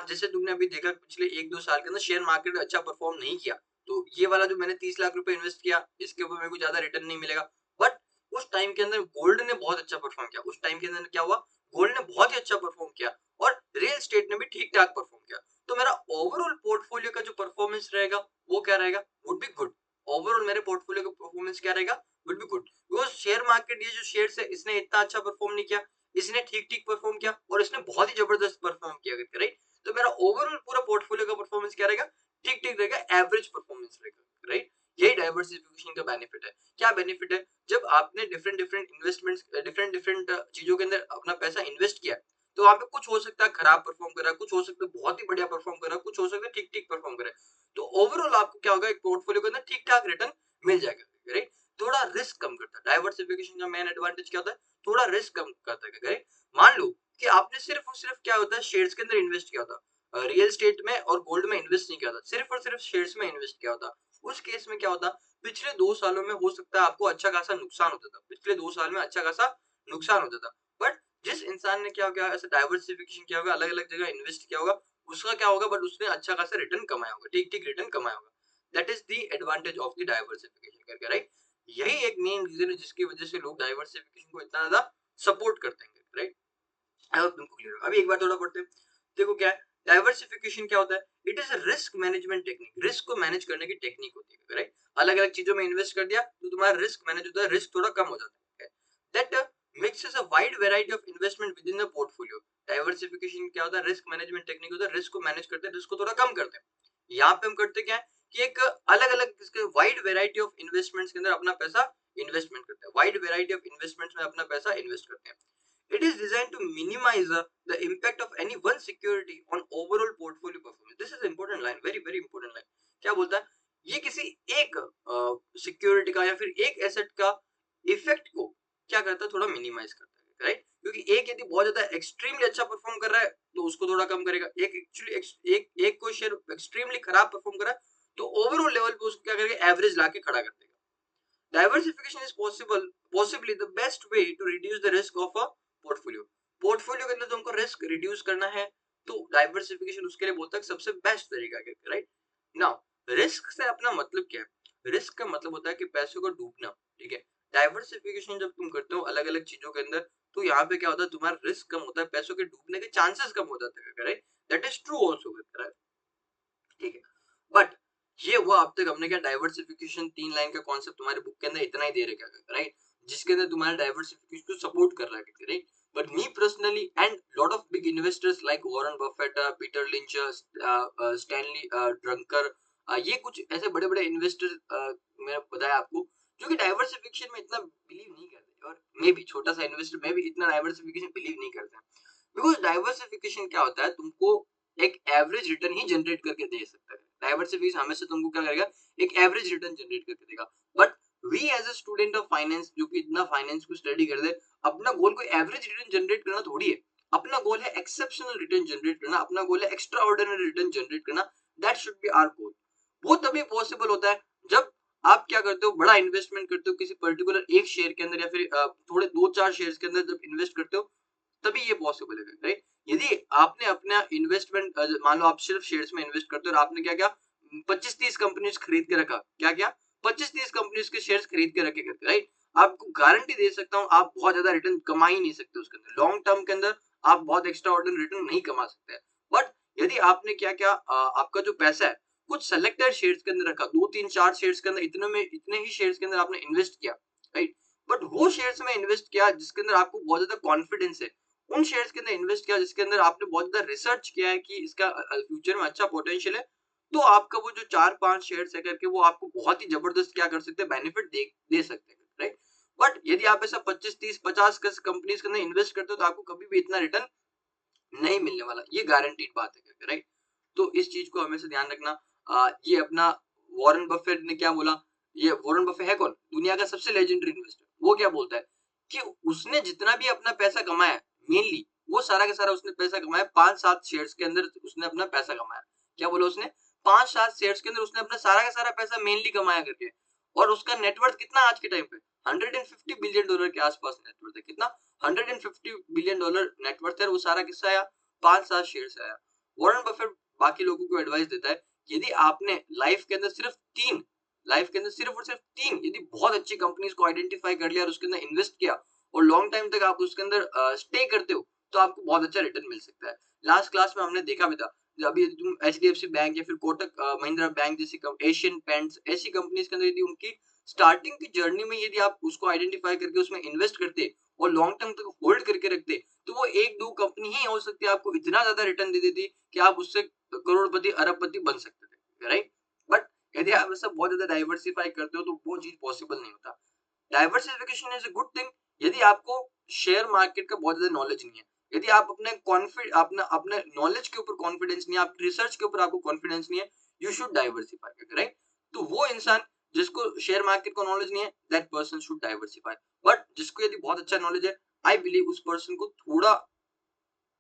जैसे तुमने अभी देखा पिछले 1-2 साल के अंदर शेयर मार्केट अच्छा परफॉर्म नहीं किया, तो ये वाला जो मैंने 30 लाख रुपए इन्वेस्ट किया, इसके ऊपर मेरे को ज्यादा रिटर्न नहीं मिलेगा। बट उस टाइम के अंदर गोल्ड ने बहुत अच्छा परफॉर्म किया, उस टाइम के अंदर क्या हुआ, गोल्ड ने बहुत ही अच्छा परफॉर्म किया, और रियल एस्टेट ने भी ठीक ठाक परफॉर्म किया। तो मेरा ओवरऑल पोर्टफोलियो का जो परफॉर्मेंस रहेगा, वो क्या रहेगा, वुड बी गुड। ओवरऑल मेरे पोर्टफोलियो का परफॉर्मेंस क्या रहेगा, would be good. Because share market, ये जो शेयर्स है, इसने इतना अच्छा परफॉर्म नहीं किया, इसने ठीक ठीक परफॉर्म किया, और इसने बहुत ही जबरदस्त परफॉर्म किया, राइट? तो मेरा ओवरऑल पूरा पोर्टफोलियो का परफॉर्मेंस क्या रहेगा, ठीक ठीक रहेगा, एवरेज परफॉर्मेंस रहेगा, राइट? यही डाइवर्सिफिकेशन का बेनिफिट है। क्या बेनिफिट है, जब आपने different different investments, different different चीजों के अंदर अपना पैसा इन्वेस्ट किया, तो वहां पे कुछ हो सकता है खराब परफॉर्म कर रहा है, कुछ हो सकता है बहुत ही बढ़िया परफॉर्म कर रहा है, कुछ हो सकता है ठीक ठीक परफॉर्म कर रहा है। तो ओवरऑल आपको क्या होगा, एक पोर्टफोलियो के अंदर ठीक ठाक रिटर्न मिल जाएगा, राइट? थोड़ा रिस्क कम करता है। डाइवर्सिफिकेशन का मेन एडवांटेज क्या होता है, थोड़ा रिस्क कम करता है, राइट? मान लो कि आपने सिर्फ और सिर्फ क्या होता है, शेयर्स के अंदर इन्वेस्ट किया था, रियल एस्टेट में और गोल्ड में इन्वेस्ट नहीं किया था, सिर्फ और सिर्फ शेयर्स में इन्वेस्ट किया होता। उस केस में क्या होता, पिछले 2 सालों में हो सकता है आपको अच्छा खासा नुकसान होता था, पिछले 2 साल में अच्छा खासा नुकसान होता था। बट जिस इंसान ने क्या किया, ऐसे डाइवर्सिफिकेशन किया होगा, अलग अलग जगह इन्वेस्ट किया होगा, उसका क्या होगा, बट उसने अच्छा खासा रिटर्न कमाया होगा, ठीक ठीक रिटर्न कमाया होगा। That is the advantage of the diversification करके, राइट? यही एक मेन रीजन है जिसकी वजह से लोग डाइवर्सिफिकेशन को इतना ज्यादा सपोर्ट करते हैं, राइट? आई होप तुमको क्लियर होगा। अभी एक बार थोड़ा पढ़ते हैं। देखो क्या है, डाइवर्सिफिकेशन क्या होता है, it is a risk management technique. Risk को मैनेज करने की टेक्निक होती है, राइट? अलग अलग चीजों में इन्वेस्ट कर दिया तो तुम्हारा रिस्क मैनेज होता है, रिस्क थोड़ा कम हो जाता है। That mixes a wide variety of investment with in the portfolio. Diversification क्या होता है, रिस्क मैनेजमेंट टेक्निक होता है, रिस्क को मैनेज करते हैं, रिस्क को थोड़ा कम करते हैं। यहाँ पे हम करते क्या है कि एक अलग अलग वाइड वैरायटी ऑफ इन्वेस्टमेंट्स के अंदर अपना पैसा इन्वेस्टमेंट करते हैं, वाइड वैरायटी ऑफ इन्वेस्टमेंट्स में अपना पैसा इन्वेस्ट करते हैं। It is designed to minimize the impact of any one security on overall portfolio performance. This is an important line, very very important line. क्या बोलता है, ये किसी एक सिक्योरिटी का या फिर एक एसेट का इफेक्ट को क्या करता है, थोड़ा मिनिमाइज करता है, राइट? क्योंकि एक यदि बहुत ज्यादा एक्सट्रीमली अच्छा परफॉर्म कर रहा है तो उसको थोड़ा कम करेगा, एक एक्चुअली एक कोई शेयर एक्सट्रीमली खराब परफॉर्म कर रहा है तो ओवरऑल लेवल पे उसको क्या करेगा, एवरेज लाके खड़ा कर देगा। Diversification is possibly the best way to reduce the risk of a portfolio. Portfolio के अंदर तुमको रिस्क रिड्यूस करना है तो डाइवर्सिफिकेशन उसके लिए बोलता है सबसे बेस्ट तरीका है, राइट? नाउ रिस्क से अपना मतलब क्या है, रिस्क का मतलब होता है कि पैसों को डूबना, ठीक है? डाइवर्सिफिकेशन जब तुम करते हो अलग अलग चीजों के अंदर, तो यहाँ पे क्या होता है, तुम्हारा रिस्क कम होता है, पैसों के डूबने के चांसेस कम हो जाते हैं, right? That is true also, right? ठीक है, बट ये हुआ अब तक हमने क्या, डाइवर्सिफिकेशन 3 लाइन का कॉन्सेप्ट तुम्हारे बुक के अंदर इतना ही दे रखा है, राइट? जिसके अंदर तुम्हारा डाइवर्सिफिकेशन को सपोर्ट कर रहा है, right? But me personally and lot of big investors like Warren Buffett, Peter lynch, Stanley drunker, ये कुछ ऐसे बड़े बड़े इन्वेस्टर मैंने बताया आपको, जो कि डाइवर्सिफिकेशन में इतना बिलीव नहीं करते, और मे भी छोटा सा इन्वेस्टर में भी इतना डाइवर्सिफिकेशन बिलीव नहीं करता। बिकॉज डाइवर्सिफिकेशन क्या होता है, तुमको एक एवरेज रिटर्न ही जनरेट करके दे सकता है। डाइवर्सिफिकेशन हमेशा तुमको क्या करेगा, एक एवरेज रिटर्न जनरेट करके देगा। But we as a student of finance, जो कि इतना फाइनेंस को स्टडी कर दे, अपना गोल कोई एवरेज रिटर्न जनरेट करना थोड़ी है। अपना गोल है एक्सेप्शनल रिटर्न जनरेट करना, अपना गोल है एक्स्ट्रा ऑर्डिनरी रिटर्न जनरेट करना। That should be our goal, वो तभी पॉसिबल होता है जब आप क्या करते हो, बड़ा इन्वेस्टमेंट करते हो किसी पर्टिकुलर एक शेयर के अंदर या फिर थोड़े 2-4 शेयर्स के अंदर जब इन्वेस्ट करते हो, तभी ये पॉसिबल है, राइट? यदि आपने अपना इन्वेस्टमेंट मान लो आप सिर्फ शेयर्स में इन्वेस्ट करते हो और आपने क्या किया, 25-30 कंपनीज खरीद के रखा। क्या किया? 25-30 कंपनीज के शेयर्स खरीद के रखे करके, राइट? आपको गारंटी दे सकता हूँ, आप बहुत ज्यादा रिटर्न कमा ही नहीं सकते उसके अंदर। लॉन्ग टर्म के अंदर आप बहुत एक्स्ट्रा ऑर्डिनरी रिटर्न नहीं कमा सकते। बट यदि आपने क्या किया, आपका जो पैसा है कुछ सेलेक्टेड शेयर्स के अंदर रखा, 2-3-4 शेयर्स के अंदर, इतने ही शेयर्स के अंदर आपने इन्वेस्ट किया, राइट? बट वो शेयर्स में इन्वेस्ट किया जिसके अंदर आपको बहुत ज्यादा कॉन्फिडेंस है, उन शेयर्स के अंदर इन्वेस्ट किया जिसके अंदर आपने बहुत ज्यादा रिसर्च किया है कि इसका फ्यूचर में अच्छा पोटेंशियल है, तो आपका वो जो 4-5 शेयर्स है करके वो आपको बहुत ही जबरदस्त क्या कर सकते हैं, बेनिफिट दे सकते हैं, राइट? बट यदि आप ऐसा 25-30-50 कंपनीज के अंदर इन्वेस्ट करते हो तो आपको कभी भी इतना रिटर्न नहीं मिलने वाला, ये गारंटीड बात है, राइट? तो इस चीज को हमेशा ध्यान रखना। ये अपना वॉरेन बफेट ने क्या बोला, ये वॉरेन बफेट है कौन, दुनिया का सबसे लेजेंडरी इन्वेस्टर। वो क्या बोलता है कि उसने जितना भी अपना पैसा कमाया, मेनली वो सारा का सारा उसने पैसा कमाया 5-7 शेयर्स के अंदर, उसने अपना पैसा कमाया। क्या बोला उसने, 5-7 शेयर्स के अंदर उसने अपना सारा का सारा पैसा मेनली कमाया करके। और उसका नेटवर्थ कितना आज के टाइम पे, $150 बिलियन के आसपास नेटवर्थ है। कितना, $150 बिलियन नेटवर्थ है। वो सारा किस्सा आया 5-7 शेयर से आया। वॉरेन बफेट बाकी लोगों को एडवाइस देता है, यदि आपने लाइफ के अंदर सिर्फ और सिर्फ 3 यदि बहुत अच्छी कंपनीज को आइडेंटिफाई कर लिया और उसके अंदर इन्वेस्ट किया और लॉन्ग टाइम तक आप उसके अंदर स्टे करते हो, तो आपको बहुत अच्छा रिटर्न मिल सकता है। लास्ट क्लास में हमने देखा भी था, जब अभी यदि तुम एचडीएफसी बैंक या फिर कोटक महिंद्रा बैंक जैसी एशियन पेंट्स ऐसी कंपनीज के अंदर यदि उनकी स्टार्टिंग की जर्नी में यदि आप उसको आइडेंटिफाई करके उसमें इन्वेस्ट करते और लॉन्ग टर्म तक होल्ड करके रखते, तो वो 1-2 कंपनी ही हो सकती है आपको इतना ज्यादा रिटर्न दे देती कि आप उससे करोड़पति अरबपति बन सकते थे, राइट? बट यदि आप ऐसा बहुत ज्यादा डाइवर्सिफाई करते हो तो वो चीज पॉसिबल नहीं होता। Diversification is a good thing यदि आपको शेयर मार्केट का बहुत ज्यादा नॉलेज नहीं है, यदि आप अपने नॉलेज के ऊपर कॉन्फिडेंस नहीं है, आपकी रिसर्च के ऊपर आपको कॉन्फिडेंस नहीं है, यू शुड डाइवर्सिफाई, राइट? तो वो इंसान जिसको शेयर मार्केट का नॉलेज नहीं है, that person should diversify. But जिसको यदि बहुत अच्छा नॉलेज है, आई बिलीव उस पर्सन को थोड़ा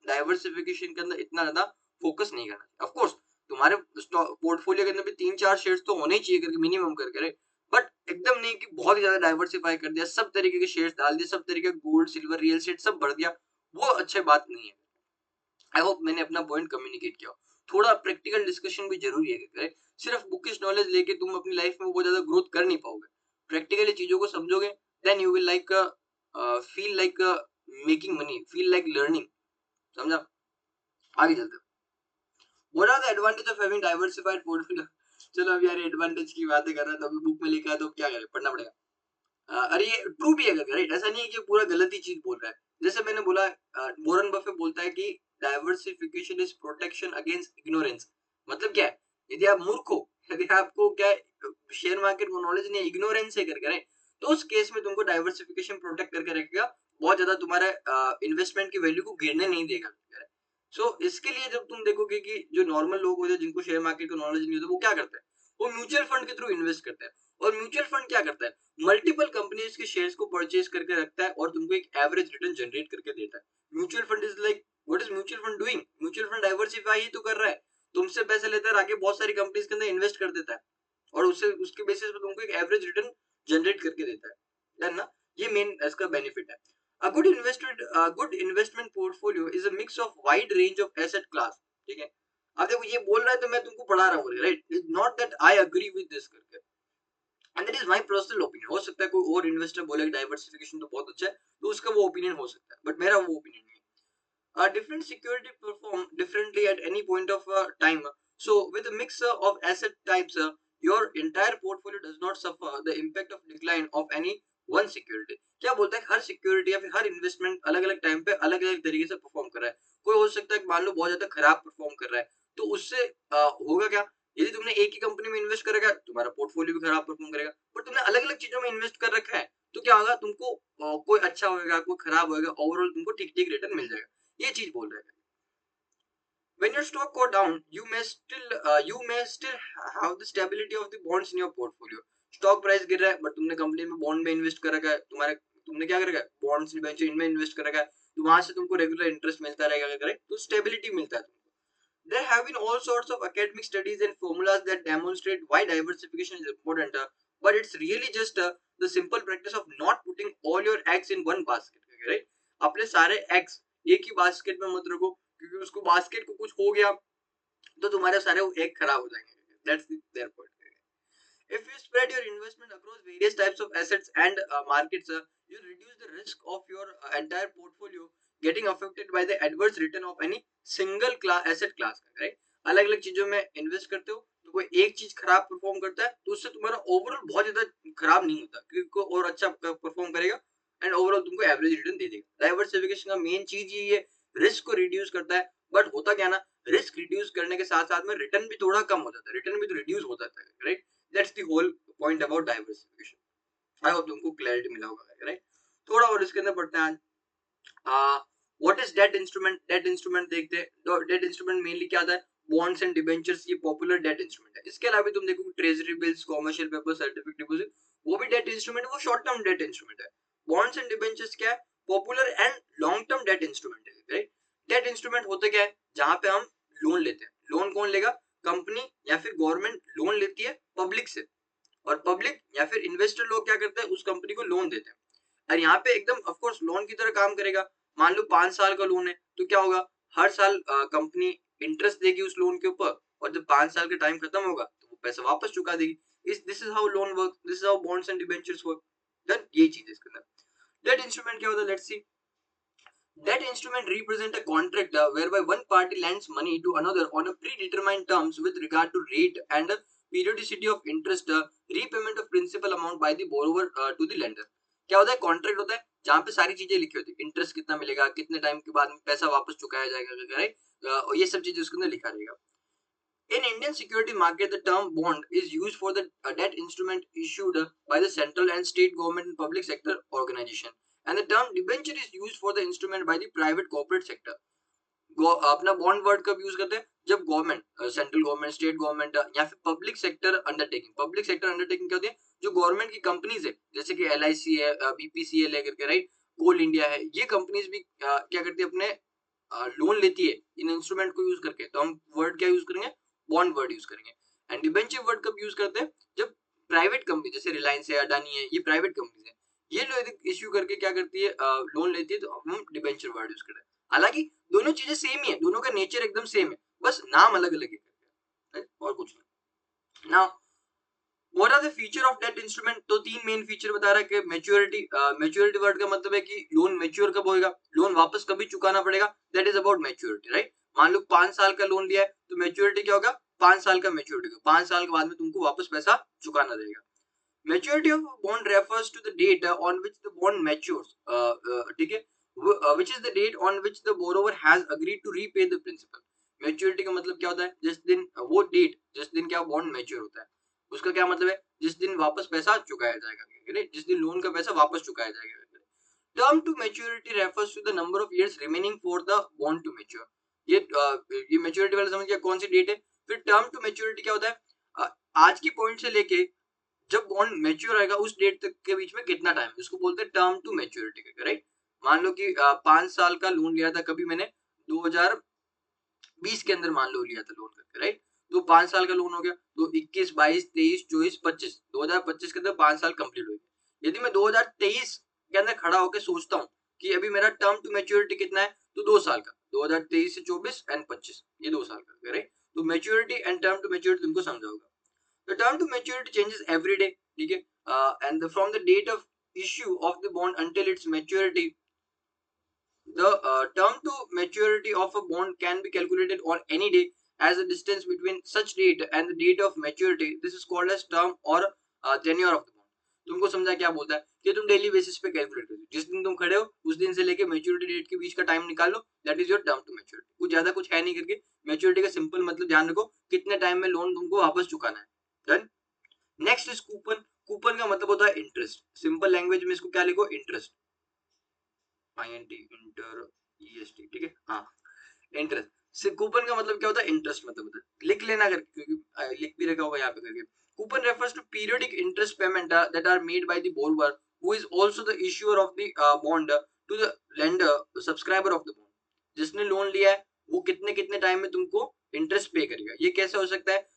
डाइवर्सिफिकेशन के अंदर इतना ज्यादा फोकस नहीं करना चाहिए। ऑफ कोर्स तुम्हारे पोर्टफोलियो के अंदर भी 3-4 शेयर्स तो होने ही चाहिए करके, मिनिमम करके, बट एकदम नहीं कि बहुत ही ज्यादा डाइवर्सिफाई कर दिया, सब तरीके के शेयर्स डाल दिए, सब तरीके का गोल्ड सिल्वर रियल एस्टेट सब भर दिया, वो अच्छी बात नहीं है। आई होप मैंने अपना पॉइंट कम्युनिकेट किया। थोड़ा प्रैक्टिकल डिस्कशन भी जरूरी है, राइट? सिर्फ बुकिश नॉलेज लेके तुम अपनी लाइफ में बहुत ज्यादा ग्रोथ कर नहीं पाओगे। प्रैक्टिकली चीजों को समझोगे, then you will like feel like making money, feel like learning. समझा? आगे चलते हैं। What are the advantage of having diversified portfolio? चलो अब यार एडवांटेज की बातें कर रहा है तो अभी बुक में लिखा है तो क्या करें, पढ़ना पड़ेगा। अरे ये ट्रू भी है, राइट? ऐसा नहीं है कि पूरा गलत ही चीज बोल रहा है। जैसे मैंने बोला, वॉरेन बफेट बोलता है कि diversification is protection against ignorance. मतलब क्या है, यदि आप मूर्ख हो, यदि आपको क्या है, शेयर मार्केट को नॉलेज नहीं है, इग्नोरेंस है करके, राइट? तो उस केस में तुमको डाइवर्सिफिकेशन प्रोटेक्ट करके रखेगा, बहुत ज्यादा तुम्हारे इन्वेस्टमेंट की वैल्यू को गिरने नहीं देगा। सो इसके लिए जब तुम देखोगे कि जो नॉर्मल लोग होते हैं जिनको शेयर मार्केट का नॉलेज नहीं होता, वो क्या करते हैं, वो म्यूचुअल फंड के थ्रू इन्वेस्ट करते हैं। और म्यूचुअल फंड क्या करता है, मल्टीपल कंपनीज के शेयर्स को परचेज करके रखता है और तुमको एक एवरेज रिटर्न जनरेट करके देता है। Mutual fund is like, what is mutual fund doing? Mutual fund diversify ही तो कर रहा है, तुमसे पैसे लेता है, आगे बहुत सारी कंपनीज के अंदर इन्वेस्ट कर देता है और उससे उसके बेसिस पे तुमको एक एवरेज रिटर्न जनरेट करके देता है। डन ना? ये मेन इसका बेनिफिट है। A good investment portfolio is a mix of wide range of asset class। ठीक है? अब देखो ये बोल रहा है तो मैं तुमको पढ़ा रहा हूँ, right? It's not that I agree with this करके, and that is my personal opinion. हो सकता है कोई और इन्वेस्टर बोले डाइवर्सिफिकेशन तो बहुत अच्छा है, तो उसका वो ओपिनियन हो सकता है, बट मेरा वो ओपिनियन नहीं है। Different security perform differently at any point of time. So, with a mix of asset types, your entire portfolio does not suffer the impact of decline of any one security। क्या बोलता है, हर सिक्योरिटी या फिर हर इन्वेस्टमेंट अलग अलग टाइम पे अलग अलग तरीके से परफॉर्म कर रहा है। कोई हो सकता है कि मान लो बहुत ज्यादा खराब परफॉर्म कर रहा है, तो उससे होगा क्या, यदि तुमने एक ही कंपनी में इन्वेस्ट करेगा तुम्हारा पोर्टफोलियो भी खराब परफॉर्म करेगा। बट तुमने अलग अलग चीजों में इन्वेस्ट कर रखा है तो क्या होगा, तुमको कोई अच्छा होगा कोई खराब होगा, ओवरऑल तुमको ठीक ठीक रिटर्न मिल जाएगा। ये चीज बोल रहे हैं। When your stock go down, you may still have the stability of the bonds in your portfolio। Stock price गिर रहा है बट तुमने कंपनी में बॉन्ड में इन्वेस्ट कर रखा है, तुमने क्या कर रखा है, बॉन्ड्स डिबेंचर इनमें इन्वेस्ट कर रखा है, तो वहां से तुमको रेगुलर इंटरेस्ट मिलता रहेगा, करेक्ट? तो स्टेबिलिटी मिलता है तुमको। There have been all sorts of academic studies and formulas that demonstrate why diversification is important, but it's really just the simple practice of not putting all your eggs in one basket, right? अपने सारे eggs एक ही basket में मत रखो, क्योंकि उसको basket को कुछ हो गया तो तुम्हारे सारे egg खराब हो जाएंगे. That's their point. If you spread your investment across various types of assets and markets, you reduce the risk of your entire portfolio getting affected by the adverse return of any single asset class, right? अलग अलग चीजों में इन्वेस्ट करते हो तो कोई एक चीज खराब परफॉर्म करता है तो उससे तुम्हारा ओवरऑल बहुत ज्यादा खराब नहीं होता, क्योंकि कोई और अच्छा परफॉर्म करेगा एंड ओवरऑल तुमको एवरेज रिटर्न दे देगा. डाइवर्सिफिकेशन का मेन चीज ये रिस्क को रिड्यूस करता है. बट होता क्या ना, रिस्क रिड्यूस करने के साथ साथ में रिटर्न भी थोड़ा कम हो जाता है, रिटर्न भी तो रिड्यूस होता है, right? That's the whole point about diversification. I hope तुमको clarity मिला होगा, right? थोड़ा और इसके अंदर पढ़ते हैं आज. What is debt instrument? Debt instrument देखते हैं. Debt instrument mainly क्या आता है? Bonds and debentures ये popular debt instrument है. इसके अलावा तुम देखो treasury bills, commercial paper, certificate deposit, वो भी debt instrument है, वो short term debt instrument है. Bonds and debentures क्या है? Popular and long term debt instrument है, right? Debt instrument होते क्या है? जहाँ पे हम लोन लेते हैं. लोन कौन लेगा? कंपनी या फिर गवर्नमेंट लोन लेती है पब्लिक से, और पब्लिक या फिर इन्वेस्टर लोग क्या करते हैं, उस कंपनी को लोन देते हैं. और यहाँ पे एकदम ऑफ कोर्स लोन की तरह काम करेगा. मान लो 5 साल का लोन है तो क्या होगा, हर साल कंपनी इंटरेस्ट देगी उस लोन के ऊपर, और जब 5 साल का टाइम खत्म होगा तो वो पैसा वापस चुका देगी. This is how loan work, this is how bonds and debentures work. Then ये चीज इसके अंदर. डेट इंस्ट्रूमेंट क्या होता है, let's see. That instrument represent a contract whereby one party lends money to another on a predetermined terms with regard to rate and periodicity of interest, repayment of principal amount by the borrower to the lender. क्या होता है, कॉन्ट्रैक्ट होता है जहाँ पे सारी चीजें लिखी होती है, इंटरेस्ट कितना मिलेगा, कितने टाइम के बाद पैसा वापस चुकाया जाएगा, राइट? और ये सब चीजें उसके अंदर लिखा रहेगा. In Indian security market, the term bond is used for the debt instrument issued by the central and state government and public sector organization, and the term debenture is used for the instrument by the private corporate sector. अपना बॉन्ड वर्ड कब यूज करते हैं, जब government, central government, state government या फिर public sector undertaking. Public sector undertaking क्या होती है, जो गवर्नमेंट की कंपनीज है, जैसे कि LIC है, BPCL है करके, राइट? कोल इंडिया है, ये कंपनीज भी क्या करती है, अपने लोन लेती है इन इंस्ट्रूमेंट को यूज करके. तो हम वर्ड क्या यूज करेंगे, बॉन्ड वर्ड यूज करेंगे. एंड डिबेंचर वर्ड कब यूज करते हैं, जब प्राइवेट कंपनी जैसे रिलायंस है, अडानी है, ये प्राइवेट कंपनीज है, ये लोग इश्यू करके क्या करती है, लोन लेती है, तो हम डिबेंचर वर्ड यूज करते हैं. हालांकि दोनों चीजें सेम ही है, दोनों का नेचर एकदम सेम है, बस नाम अलग अलग है, और कुछ नहीं. Now what are the feature of debt instrument? तो 3 मेन फीचर बता रहा है कि मैच्योरिटी. मैच्योरिटी वर्ड का मतलब है कि लोन मैच्योर कब होएगा, लोन वापस कभी चुकाना पड़ेगा, that is about maturity, right? मान लो 5 साल का लोन लिया है तो मैच्योरिटी क्या होगा, 5 साल का मैच्योरिटी होगा, 5 साल के बाद में तुमको वापस पैसा चुकाना रहेगा. Maturity of a bond refers to the date on which the bond matures. ठीक है, which is the date on which the borrower has agreed to repay the principal. Maturity का मतलब क्या होता है, जिस दिन वो डेट, जिस दिन क्या बॉन्ड मैच्योर होता है, उसका क्या मतलब है, जिस दिन वापस पैसा चुकाया जाएगा, जिस दिन लोन का पैसा वापस चुकाया जाएगा. Term to maturity refers to the number of years remaining for the bond to mature. ये maturity वाला समझ गया कौन सी डेट है. फिर टर्म टू मेच्योरिटी क्या होता है, आज की पॉइंट से लेके जब बॉन्ड मैच्योर आएगा उस डेट तक के बीच में कितना टाइम, इसको बोलते हैं टर्म टू मैच्योरिटी, राइट? मान लो कि 5 साल का लोन लिया था कभी मैंने 2020 के अंदर, मान लो लिया था लोन करके, राइट? तो 5 साल का लोन हो गया, तो 21, 22, 23, 24, 25, 2025 के अंदर 5 साल कंप्लीट हो गए. यदि मैं 2023 के अंदर खड़ा होकर सोचता हूँ कि अभी मेरा टर्म टू मैच्योरिटी कितना है, तो 2 साल का, 2023 से 24 एंड 25, ये 2 साल का, राइट? तो maturity and term to maturity तुमको समझा होगा. The term to maturity changes every day, ठीक है? And from the date of issue of the bond until its maturity, the term to maturity of a bond can be calculated on any day as the distance between such date and the date of maturity. This is called as term or tenure of the bond. तुमको समझा क्या बोलता है कि तुम डेली बेसिस पे कैलकुलेट करो, जिस दिन तुम खड़े हो उस दिन से लेके मैच्योरिटी डेट के बीच का टाइम निकाल लो, that is your term to maturity. कुछ ज्यादा कुछ है नहीं करके, मैच्योरिटी का सिंपल मतलब ध्यान रखो, कितने टाइम में लोन तुमको वापस चुकाना है. Done. Next is coupon. Coupon का मतलब होता है इंटरेस्ट. सिंपल लैंग्वेज में इसको क्या लिखो, इंटरेस्ट, INT इंटर EST, ठीक है? हाँ, इंटरेस्ट. कूपन का मतलब क्या होता है, इंटरेस्ट मतलब होता है, लिख लेना करके, क्योंकि लिख भी रखा होगा यहाँ पे करके. Coupon refers to periodic interest payment that are made by the borrower who is also the issuer of the bond to the lender, subscriber of the bond. जिसने लोन लिया है वो कितने कितने टाइम में तुमको इंटरेस्ट पे करेगा। ये कैसे हो सकता है,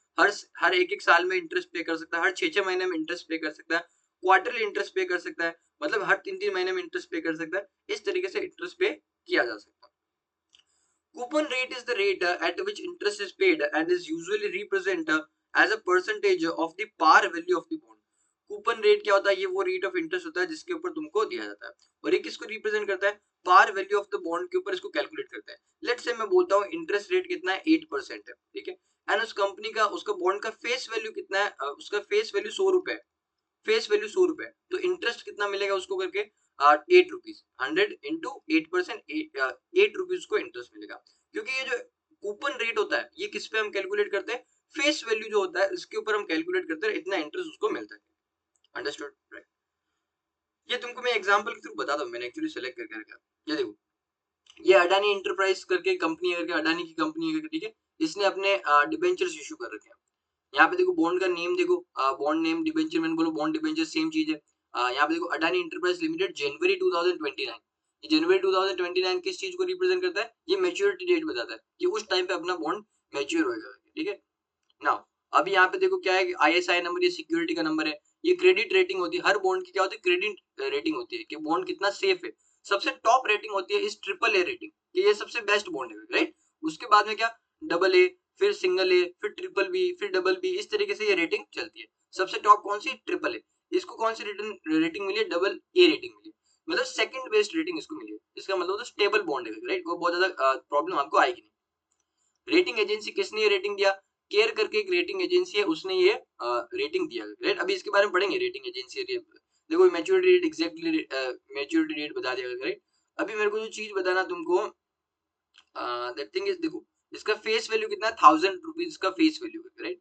हर एक एक साल में इंटरेस्ट पे कर सकता है, हर 6 महीने में इंटरेस्ट पे कर सकता है, क्वार्टरली इंटरेस्ट पे कर सकता है, मतलब हर 3 महीने में इंटरेस्ट पे कर सकता है। इस तरीके से इंटरेस्ट पे किया जा सकता है। Coupon rate is the rate at which interest is paid and is usually represent as a percentage of the par value of the bond. Coupon rate क्या होता है, ये वो रेट ऑफ इंटरेस्ट होता है जिसके ऊपर तुमको दिया जाता है, और ये किसको रिप्रेजेंट करता है, par value of the bond के ऊपर इसको कैलकुलेट करता है। लेट्स से मैं बोलता हूँ इंटरेस्ट रेट कितना है, 8% है, ठीक है, एंड उस कंपनी का उसका बॉन्ड का फेस वैल्यू कितना है, उसका फेस वैल्यू 100 रुपए है, फेस वैल्यू 100 रुपए, तो इंटरेस्ट कितना मिलेगा उसको करके 8 रुपीज, 100 into 8%, 8 रुपीज को इंटरेस्ट मिलेगा। क्योंकि ये जो कूपन रेट होता है ये किस पे हम कैलकुलेट करते हैं, फेस वैल्यू जो होता है इसके ऊपर हम कैलकुलेट करते हैं, इतना इंटरेस्ट उसको मिलता है। Understood, right. ये तुमको मैं एग्जांपल के थ्रू बताता हूँ, मैंने एक्चुअली सेलेक्ट करके रखा। ये देखो, ये अडानी एंटरप्राइज करके कंपनी है, अडानी की कंपनी है, ठीक है, इसने अपने डिबेंचर्स इशू कर रखे हैं। यहाँ पे देखो बॉन्ड का नेम देखो, बॉन्ड नेम डिबेंचर, मैंने बोलो बॉन्ड डिबेंचर सेम चीज है। यहाँ पे देखो अडानी एंटरप्राइज लिमिटेड जनवरी 2029, ये जनवरी 2029 किस चीज को रिप्रेजेंट करता है, ये मैच्योरिटी डेट बताता है कि उस टाइम पे अपना बॉन्ड मैच्योर होगा, ठीक है। नाउ अभी यहाँ पे देखो क्या है, आईएसआई नंबर, ये सिक्योरिटी का नंबर है, ये क्रेडिट रेटिंग होती है, हर बॉन्ड की क्या होती है, क्रेडिट रेटिंग होती है कि बॉन्ड कितना सेफ है। सबसे टॉप रेटिंग होती है इस ट्रिपल ए रेटिंग, कि ये सबसे बेस्ट बॉन्ड है, राइट। उसके बाद में क्या, डबल ए, फिर सिंगल ए, फिर ट्रिपल बी, फिर डबल बी, इस तरीके से ये रेटिंग चलती है। सबसे टॉप कौन सी, ट्रिपल ए। इसको कौन सी रेटिंग मिली है, डबल ए रेटिंग मिली है, मतलब सेकंड बेस्ट रेटिंग इसको मिली है। इसका मतलब तो स्टेबल बॉन्ड है, राइट, वो बहुत ज्यादा प्रॉब्लम आपको आएगी नहीं। रेटिंग एजेंसी किसने ये रेटिंग दिया, केयर करके एक रेटिंग एजेंसी है, उसने ये रेटिंग दिया, राइट। अभी इसके बारे में पढ़ेंगे, रेटिंग एजेंसी देखो maturity rate, exactly maturity rate बता दिया, राइट। अभी मेरे को जो चीज बताना तुमको, दैट थिंग इज, देखो इसका फेस वैल्यू कितना है, 1000 रुपीज का फेस वैल्यू है, राइट।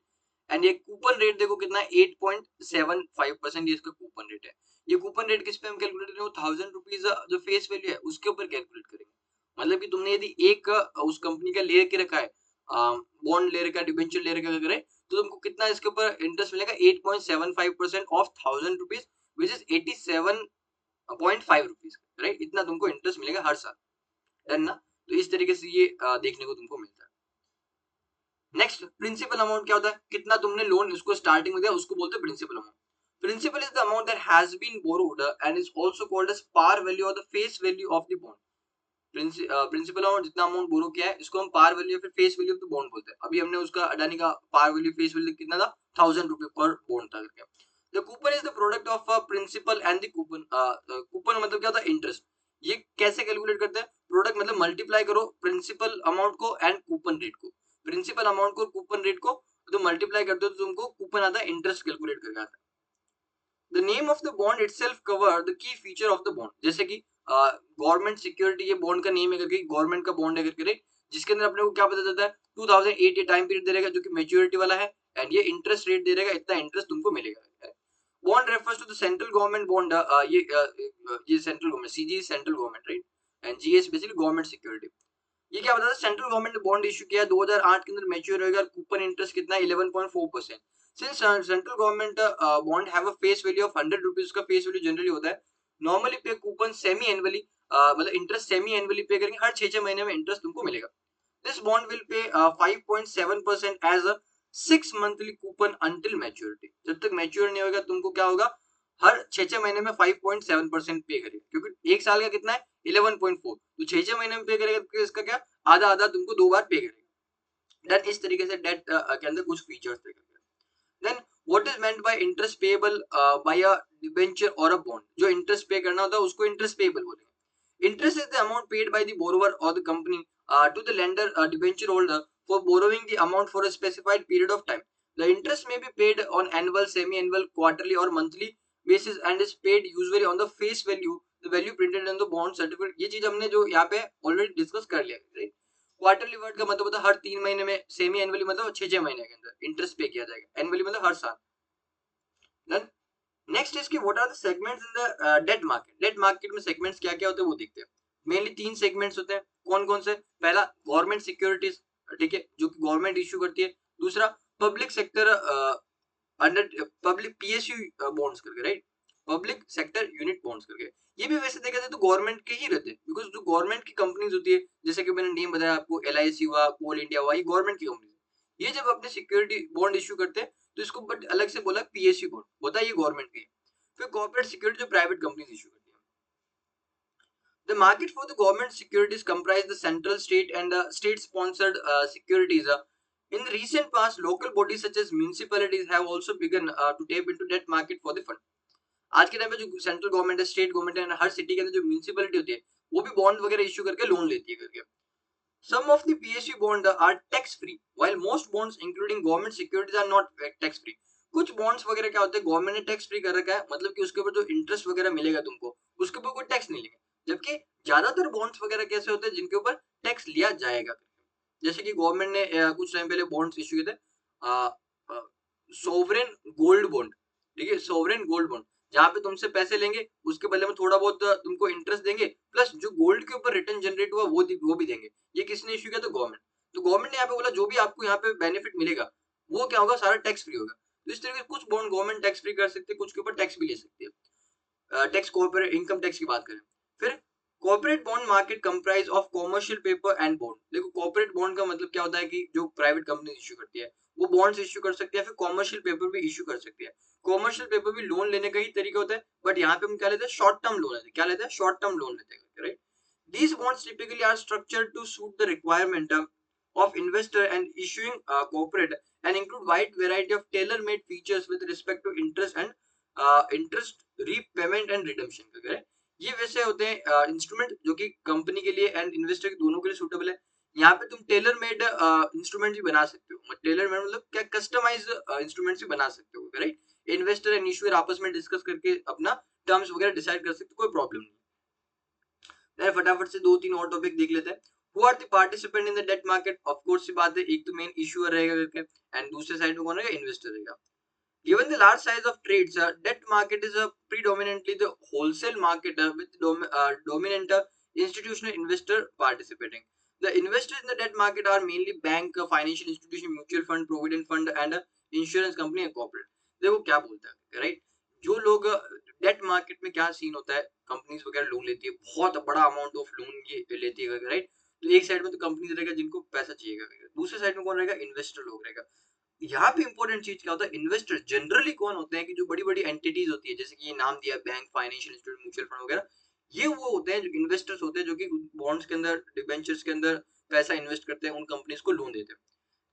एंड ये कूपन रेट देखो कितना है, 8.75% ये इसका कूपन रेट है। ये कूपन रेट किस पे हम कैलकुलेट करेंगे, 1000 रुपीज जो फेस वैल्यू है उसके ऊपर कैलकुलेट करेंगे। मतलब कि तुमने यदि एक उस कंपनी का ले के रखा है, बॉन्ड ले रखा है, डिबेंचर ले रखा है, तो तुमको कितना इसके ऊपर इंटरेस्ट मिलेगा, 8.75% of 1000 rupees, which is 87.5 rupees, right. इतना तुमको इंटरेस्ट मिलेगा हर साल, डन ना। तो इस तरीके से ये देखने को तुमको मिलता है। नेक्स्ट, प्रिंसिपल अमाउंट क्या होता है, कितना तुमने लोन उसको स्टार्टिंग में दिया उसको बोलते हैं principal amount. Principal is the amount that has been borrowed and is also called as par value और the face value of the bond. Principal amount, जितना अमाउंट बोरो किया है इसको हम पार वैल्यू या फिर face value of the bond बोलते हैं। अभी हमने उसका अडानी का पार वैल्यू फेस वैल्यू कितना था, 1000 रुपए पर बॉन्ड था करके। The coupon is the product of principal and the coupon. Coupon मतलब क्या होता है, इंटरेस्ट। ये कैसे कैलकुलेट करते हैं, प्रोडक्ट मतलब मल्टीप्लाई करो प्रिंसिपल अमाउंट को एंड कूपन रेट को, प्रिंसिपल अमाउंट को कूपन रेट को तो मल्टीप्लाई करते हो तो तुमको कूपन आता है, इंटरेस्ट कैलकुलेट करके आता है। The name of the bond itself cover the key feature of the bond, जैसे कि गवर्नमेंट सिक्योरिटी, ये बॉन्ड का नेम है करके, गवर्नमेंट का बॉन्ड है करके, जिसके अंदर अपने को क्या पता चलता है, 2008 ये टाइम पीरियड दे रहेगा जो कि मैच्योरिटी वाला है, एंड ये इंटरेस्ट रेट दे रहेगा, इतना इंटरेस्ट तुमको मिलेगा। Bond refers to the central government bond, ये central government, CG central government, right, and GS basically government security. ये क्या बताता है, सेंट्रल गवर्नमेंट ने बॉन्ड इशू किया 2008 के अंदर, मैच्योर होगा, कूपन इंटरेस्ट कितना है, 11.4%। Since central government bond have a face value of 100 rupees का फेस वैल्यू जनरली होता है, नॉर्मली पे कूपन सेमी एनुअली, मतलब इंटरेस्ट सेमी एनुअली पे करेंगे, हर 6 महीने में इंटरेस्ट तुमको मिलेगा। This bond will pay 5.7% as a 6 monthly coupon until maturity. जब तक मैच्योर नहीं होगा तुमको क्या होगा, हर 6 महीने में 5.7% पे करेगा, क्योंकि एक साल का कितना है 11.4, तो 6 महीने में पे करेगा तो इसका क्या, आधा आधा तुमको 2 बार पे करेगा। देन इस तरीके से डेट के अंदर कुछ फीचर्स थे। Then what is meant by interest payable by a debenture और अ बॉन्ड, जो इंटरेस्ट पे करना होता है उसको इंटरेस्ट पेएबल बोलेंगे। Interest is the amount paid by the borrower और the company to the lender debenture holder for borrowing the amount for a specified period of time. The interest may be paid on annual, semi-annual, quarterly or monthly basis and is paid usually on the face value, the value printed on the bond certificate। ये चीज हमने जो यहाँ पे ऑलरेडी डिस्कस कर लिया, राइट। क्वार्टरली वर्ड का मतलब होता है हर 3 महीने में, सेमी एनुअली मतलब 6 महीने के अंदर इंटरेस्ट पे किया जाएगा, एनुअली मतलब हर साल। देन नेक्स्ट इज कि what are the segments in the debt market. Debt market में सेगमेंट्स क्या क्या होते हैं वो देखते हैं। मेनली 3 सेगमेंट्स होते हैं, कौन कौन से, पहला गवर्नमेंट सिक्योरिटीज, ठीक है, जो कि गवर्नमेंट इशू करती है। दूसरा public sector under public PSU bonds करके, right. Public sector unit bonds करके। ये भी वैसे देखा जाए तो गवर्नमेंट के ही रहते हैं, बिकॉज जो गवर्नमेंट की कंपनीज होती है, जैसे कि मैंने नेम बताया आपको, LIC हुआ, कोल इंडिया हुआ, ये गवर्नमेंट की कंपनी है। ये जब अपने सिक्योरिटी बॉन्ड इश्यू करते हैं तो इसको बट अलग से बोला PSU बॉन्ड होता है, ये गवर्नमेंट की है। फिर कॉर्पोरेट सिक्योरिटी जो प्राइवेट कंपनीज इश्यू करती है। The market for the government securities comprise the central state and the state-sponsored securities. In the recent past, local bodies such as municipalities have also begun to tap into that market for the fund. आज के टाइम पे जो सेंट्रल गवर्नमेंट है, स्टेट गवर्नमेंट है, हर सिटी के अंदर जो म्यूनिसिपैलिटी होती है, वो भी बॉन्ड वगैरह इश्यू करके लोन लेती है करके। Some of the PSU bonds are tax free, while most bonds, including government securities, are not tax free. कुछ बॉन्ड्स वगैरह क्या होते हैं, गवर्नमेंट ने टैक्स फ्री कर रखा है, मतलब कि उसके ऊपर जो इंटरेस्ट वगैरह मिलेगा तुमको, उसके ऊपर कोई टैक्स नहीं लेगा। जबकि ज्यादातर बॉन्ड्स वगैरह कैसे होते हैं जिनके ऊपर टैक्स लिया जाएगा। जैसे कि गवर्नमेंट ने कुछ टाइम पहले बॉन्ड्स इश्यू किए थे, सोवरेन गोल्ड बॉन्ड, ठीक है, सोवरेन गोल्ड बॉन्ड, जहां पे तुमसे पैसे लेंगे, उसके बदले में थोड़ा बहुत तुमको इंटरेस्ट देंगे, प्लस जो गोल्ड के ऊपर रिटर्न जनरेट हुआ वो भी देंगे। ये किसने इश्यू किया? तो गवर्नमेंट। तो गवर्नमेंट ने यहाँ पे बोला जो भी आपको यहाँ पे बेनिफिट मिलेगा वो क्या होगा, सारा टैक्स फ्री होगा। तो इस तरीके से कुछ बॉन्ड गवर्नमेंट टैक्स फ्री कर सकते हैं, कुछ के ऊपर टैक्स भी ले सकती है। टैक्स कॉर्पोरेट इनकम टैक्स की बात करें, फिर corporate bond market comprise of commercial paper and bond. देखो कॉर्पोरेट बॉन्ड का मतलब क्या होता है कि जो प्राइवेट कंपनी इश्यू करती है वो बॉन्ड्स इश्यू कर सकती है, फिर कॉमर्शियल पेपर भी इश्यू कर सकती है। कॉमर्शियल पेपर भी लोन लेने का ही तरीका होता है, बट यहाँ पे हम क्या लेते हैं, शॉर्ट टर्म लोन लेते हैं। क्या लेते हैं? शॉर्ट टर्म लोन लेते हैं, right. These bonds typically are structured to suit the requirement of investor and issuing corporate and include wide variety of tailor-made features with respect to interest repayment and redemption वगैरह। ये वैसे होते हैं इंस्ट्रूमेंट जो कि कंपनी के लिए एंड इन्वेस्टर दोनों के लिए सूटेबल है। यहाँ पे तुम टेलर मेड इंस्ट्रूमेंट भी बना सकते हो। टेलर मेड मतलब क्या, कस्टमाइज इंस्ट्रूमेंट भी बना सकते हो, राइट। इन्वेस्टर एंड इश्यूअर आपस में डिस्कस करके अपना टर्म्स वगैरह डिसाइड कर सकते हो, कोई प्रॉब्लम नहीं। फटाफट से 2-3 और टॉपिक देख लेते हैं। Who are the participant in the debt market? Of course सी बात है, एक तो मेन इशूअर रहेगा करके, एंड दूसरे साइड में कौन रहेगा? इन्वेस्टर रहेगा। Given the large size of trades, debt market is predominantly the wholesale market with dominant institutional investor participating. The investors in the debt market are mainly bank, financial institution, mutual fund, provident fund, and insurance company and corporate. देखो क्या बोलता है, राइट। जो लोग डेट मार्केट में क्या सीन होता है, कंपनीज वगैरह लोन लेती है, बहुत बड़ा अमाउंट ऑफ लोन ये लेती है, राइट। तो एक साइड में तो कंपनी रहेगा जिनको पैसा चाहिएगा, दूसरे साइड में कौन रहेगा? इन्वेस्टर लोग रहेगा। यहाँ पे इंपॉर्टेंट चीज क्या होता है, इन्वेस्टर जनरली कौन होते हैं कि जो बड़ी बड़ी एंटिटीज होती है, जैसे कि ये नाम दिया bank, financial institute, mutual fund वगैरह, ये वो होते हैं जो इन्वेस्टर्स होते हैं जो कि बॉन्ड्स के अंदर, डिबेंचर्स के अंदर पैसा इन्वेस्ट करते हैं, उन कंपनीज को लोन देते हैं।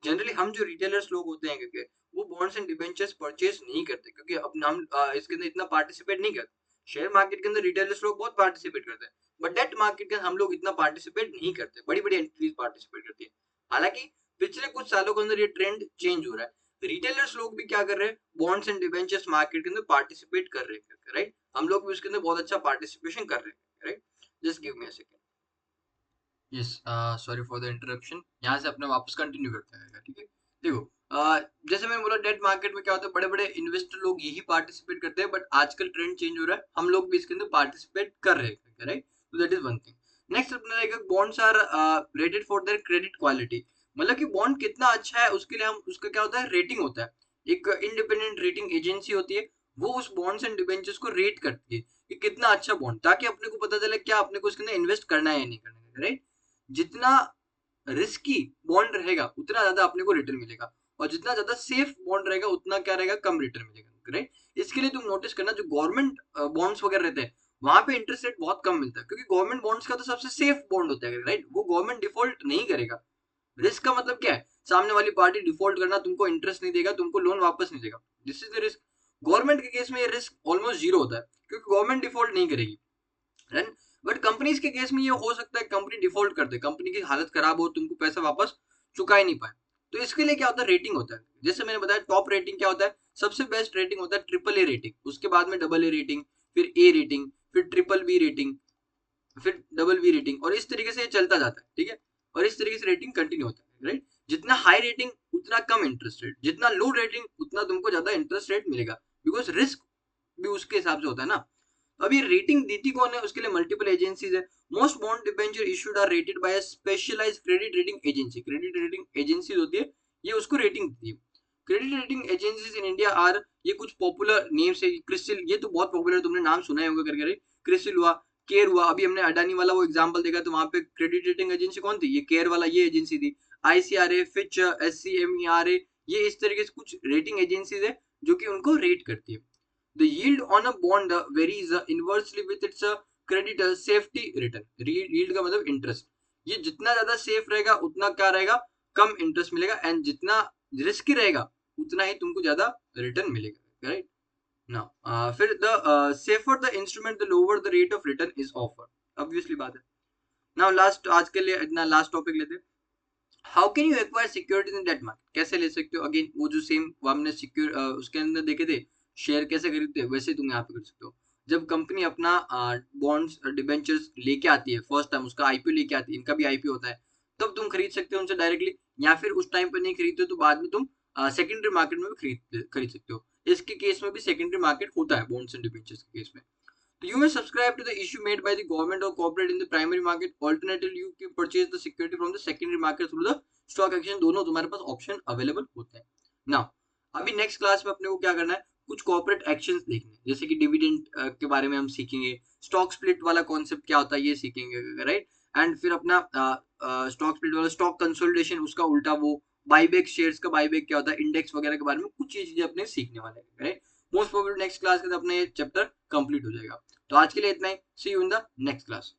जनरली हम जो रिटेलर्स लोग होते हैं क्योंकि वो बॉन्ड्स एंड डिबेंचर्स परचेज नहीं करते, क्योंकि अपना हम इसके अंदर इतना पार्टिसिपेट नहीं करते। शेयर मार्केट के अंदर रिटेलर्स लोग बहुत पार्टिसिपेट करते हैं, बट डेट मार्केट के हम लोग इतना पार्टिसिपेट नहीं करते, बड़ी बड़ी एंटिटीज पार्टिसिपेट करती है। हालांकि पिछले कुछ सालों के अंदर ये ट्रेंड चेंज हो रहा है, रिटेलर्स लोग भी क्या कर रहे हैं, बॉन्ड्स एंड डिबेंचर्स मार्केट के अंदर पार्टिसिपेट कर रहे हैं, राइट। हम लोग भी उसके अंदर बहुत अच्छा पार्टिसिपेशन कर रहे हैं, right. Just give me a second. Yes, sorry for the interruption. यहाँ से अपने वापस कंटिन्यू करते हैं, ठीक है। देखो जैसे मैंने बोला, डेट मार्केट में क्या होता है, बड़े बड़े इन्वेस्टर लोग यही पार्टिसिपेट करते हैं, बट आजकल ट्रेंड चेंज हो रहा है, हम लोग भी इसके अंदर पार्टिसिपेट कर रहे हैं, राइट। तो that is one thing. Next अपना रहेगा, bonds are rated for their credit quality. मतलब कि बॉन्ड कितना अच्छा है उसके लिए हम, उसका क्या होता है, रेटिंग होता है। एक इंडिपेंडेंट रेटिंग एजेंसी होती है, वो उस बॉन्ड्स एंड डिबेंचर्स को रेट करती है कि कितना अच्छा बॉन्ड, ताकि अपने को पता चले क्या अपने को इसके अंदर इन्वेस्ट करना है या नहीं करना है, राइट। जितना रिस्की बॉन्ड रहेगा उतना ज्यादा अपने को रिटर्न मिलेगा, और जितना ज्यादा सेफ बॉन्ड रहेगा उतना क्या रहेगा, कम रिटर्न मिलेगा, राइट। इसके लिए तुम नोटिस करना, जो गवर्नमेंट बॉन्ड्स वगैरह रहते हैं वहां पे इंटरेस्ट रेट बहुत कम मिलता है, क्योंकि गवर्नमेंट बॉन्ड्स का तो सबसे सेफ बॉन्ड होता है, राइट। वो गवर्नमेंट डिफॉल्ट नहीं करेगा। रिस्क का मतलब क्या है, सामने वाली पार्टी डिफॉल्ट करना, तुमको इंटरेस्ट नहीं देगा, तुमको लोन वापस नहीं देगा, this is the risk. Government के केस में ये रिस्क ऑलमोस्ट जीरो होता है, क्योंकि गवर्नमेंट डिफॉल्ट नहीं करेगी, राइट। बट कंपनीज के केस में ये हो सकता है कंपनी डिफॉल्ट कर दे, कंपनी की हालत खराब हो, तुमको पैसा वापस चुका ही नहीं पाए। तो इसके लिए क्या होता है, रेटिंग होता है। जैसे मैंने बताया, टॉप रेटिंग क्या होता है, सबसे बेस्ट रेटिंग होता है AAA रेटिंग, उसके बाद में AA रेटिंग, फिर A रेटिंग, फिर BBB रेटिंग, फिर BB रेटिंग, और इस तरीके से ये चलता जाता है, ठीक है। और इस तरीके से रेटिंग कंटिन्यू होता है, राइट। जितना हाई रेटिंग उतना कम इंटरेस्ट रेट, जितना लो रेटिंग उतना तुमको ज्यादा इंटरेस्ट रेट मिलेगा, बिकॉज रिस्क भी उसके हिसाब से होता है ना। अब ये रेटिंग देती कौन है, उसके लिए मल्टीपल एजेंसीज है। Most bond debenture issued are rated by a specialised credit rating agency. Credit rating agency होती है, ये उसको रेटिंग देती है। Credit rating agencies in India are, ये कुछ पॉपुलर नेम्स है। क्रिसिल, ये तो बहुत पॉपुलर है, तुमने नाम सुना ही होगा करके। क्रिसिल हुआ, केयर हुआ, अभी हमने अडानी वाला वो एग्जांपल देखा तो वहां पे क्रेडिट रेटिंग एजेंसी कौन थी, ये केयर वाला ये एजेंसी थी। आईसीआरए, फिच, एससीएमईआरए, ये इस तरीके से कुछ रेटिंग एजेंसीज है जो कि उनको रेट करती है। The yield on a bond varies inversely with its creditor safety return. Yield का मतलब इंटरेस्ट, ये जितना ज्यादा सेफ रहेगा उतना क्या रहेगा, कम इंटरेस्ट मिलेगा, एंड जितना रिस्की रहेगा उतना ही तुमको ज्यादा रिटर्न मिलेगा, राइट। नाउ फिर the safer the instrument the lower the rate of return is offer, obviously बात है। नाउ लास्ट, आज के लिए इतना लास्ट टॉपिक लेते हैं। How can you acquire securities in debt market, कैसे ले सकते हो। अगेन वो जो सेम हमने सिक्योर उसके अंदर देखे थे, शेयर कैसे खरीदते हैं, वैसे तुम यहाँ पे कर सकते हो। जब कंपनी अपना बॉन्ड्स डिबेंचर्स लेके आती है फर्स्ट टाइम, उसका आईपीओ लेके आती है, इनका भी आईपीओ होता है, तब तुम खरीद सकते हो उनसे डायरेक्टली, या फिर उस टाइम पर नहीं खरीदते हो तो बाद में तुम सेकेंडरी मार्केट में भी खरीद सकते हो। इसके केस में भी सेकेंडरी मार्केट होता है बॉन्ड्स एंड डिबेंचर्स के केस में। So you may subscribe to the issue made by the government or corporate in the primary market. Alternatively, you can purchase the security from the secondary market through the stock exchange. दोनों तुम्हारे पास ऑप्शन अवेलेबल होते हैं। Now, अभी नेक्स्ट क्लास में अपने को क्या करना है, कुछ कॉर्पोरेट एक्शंस देखने हैं, जैसे कि डिविडेंड के बारे में हम सीखेंगे, स्टॉक स्प्लिट वाला कॉन्सेप्ट क्या होता है ये सीखेंगे, राइट। एंड फिर अपना स्टॉक स्प्लिट वाला स्टॉक कंसोलिडेशन, उसका उल्टा वो बाईबैक, शेयर्स का बाईबैक क्या होता है, इंडेक्स वगैरह के बारे में कुछ ये चीजें अपने सीखने वाले हैं, right. Most probably next class के अंदर अपना ये चैप्टर कंप्लीट हो जाएगा। तो आज के लिए इतना ही, see you in the next class.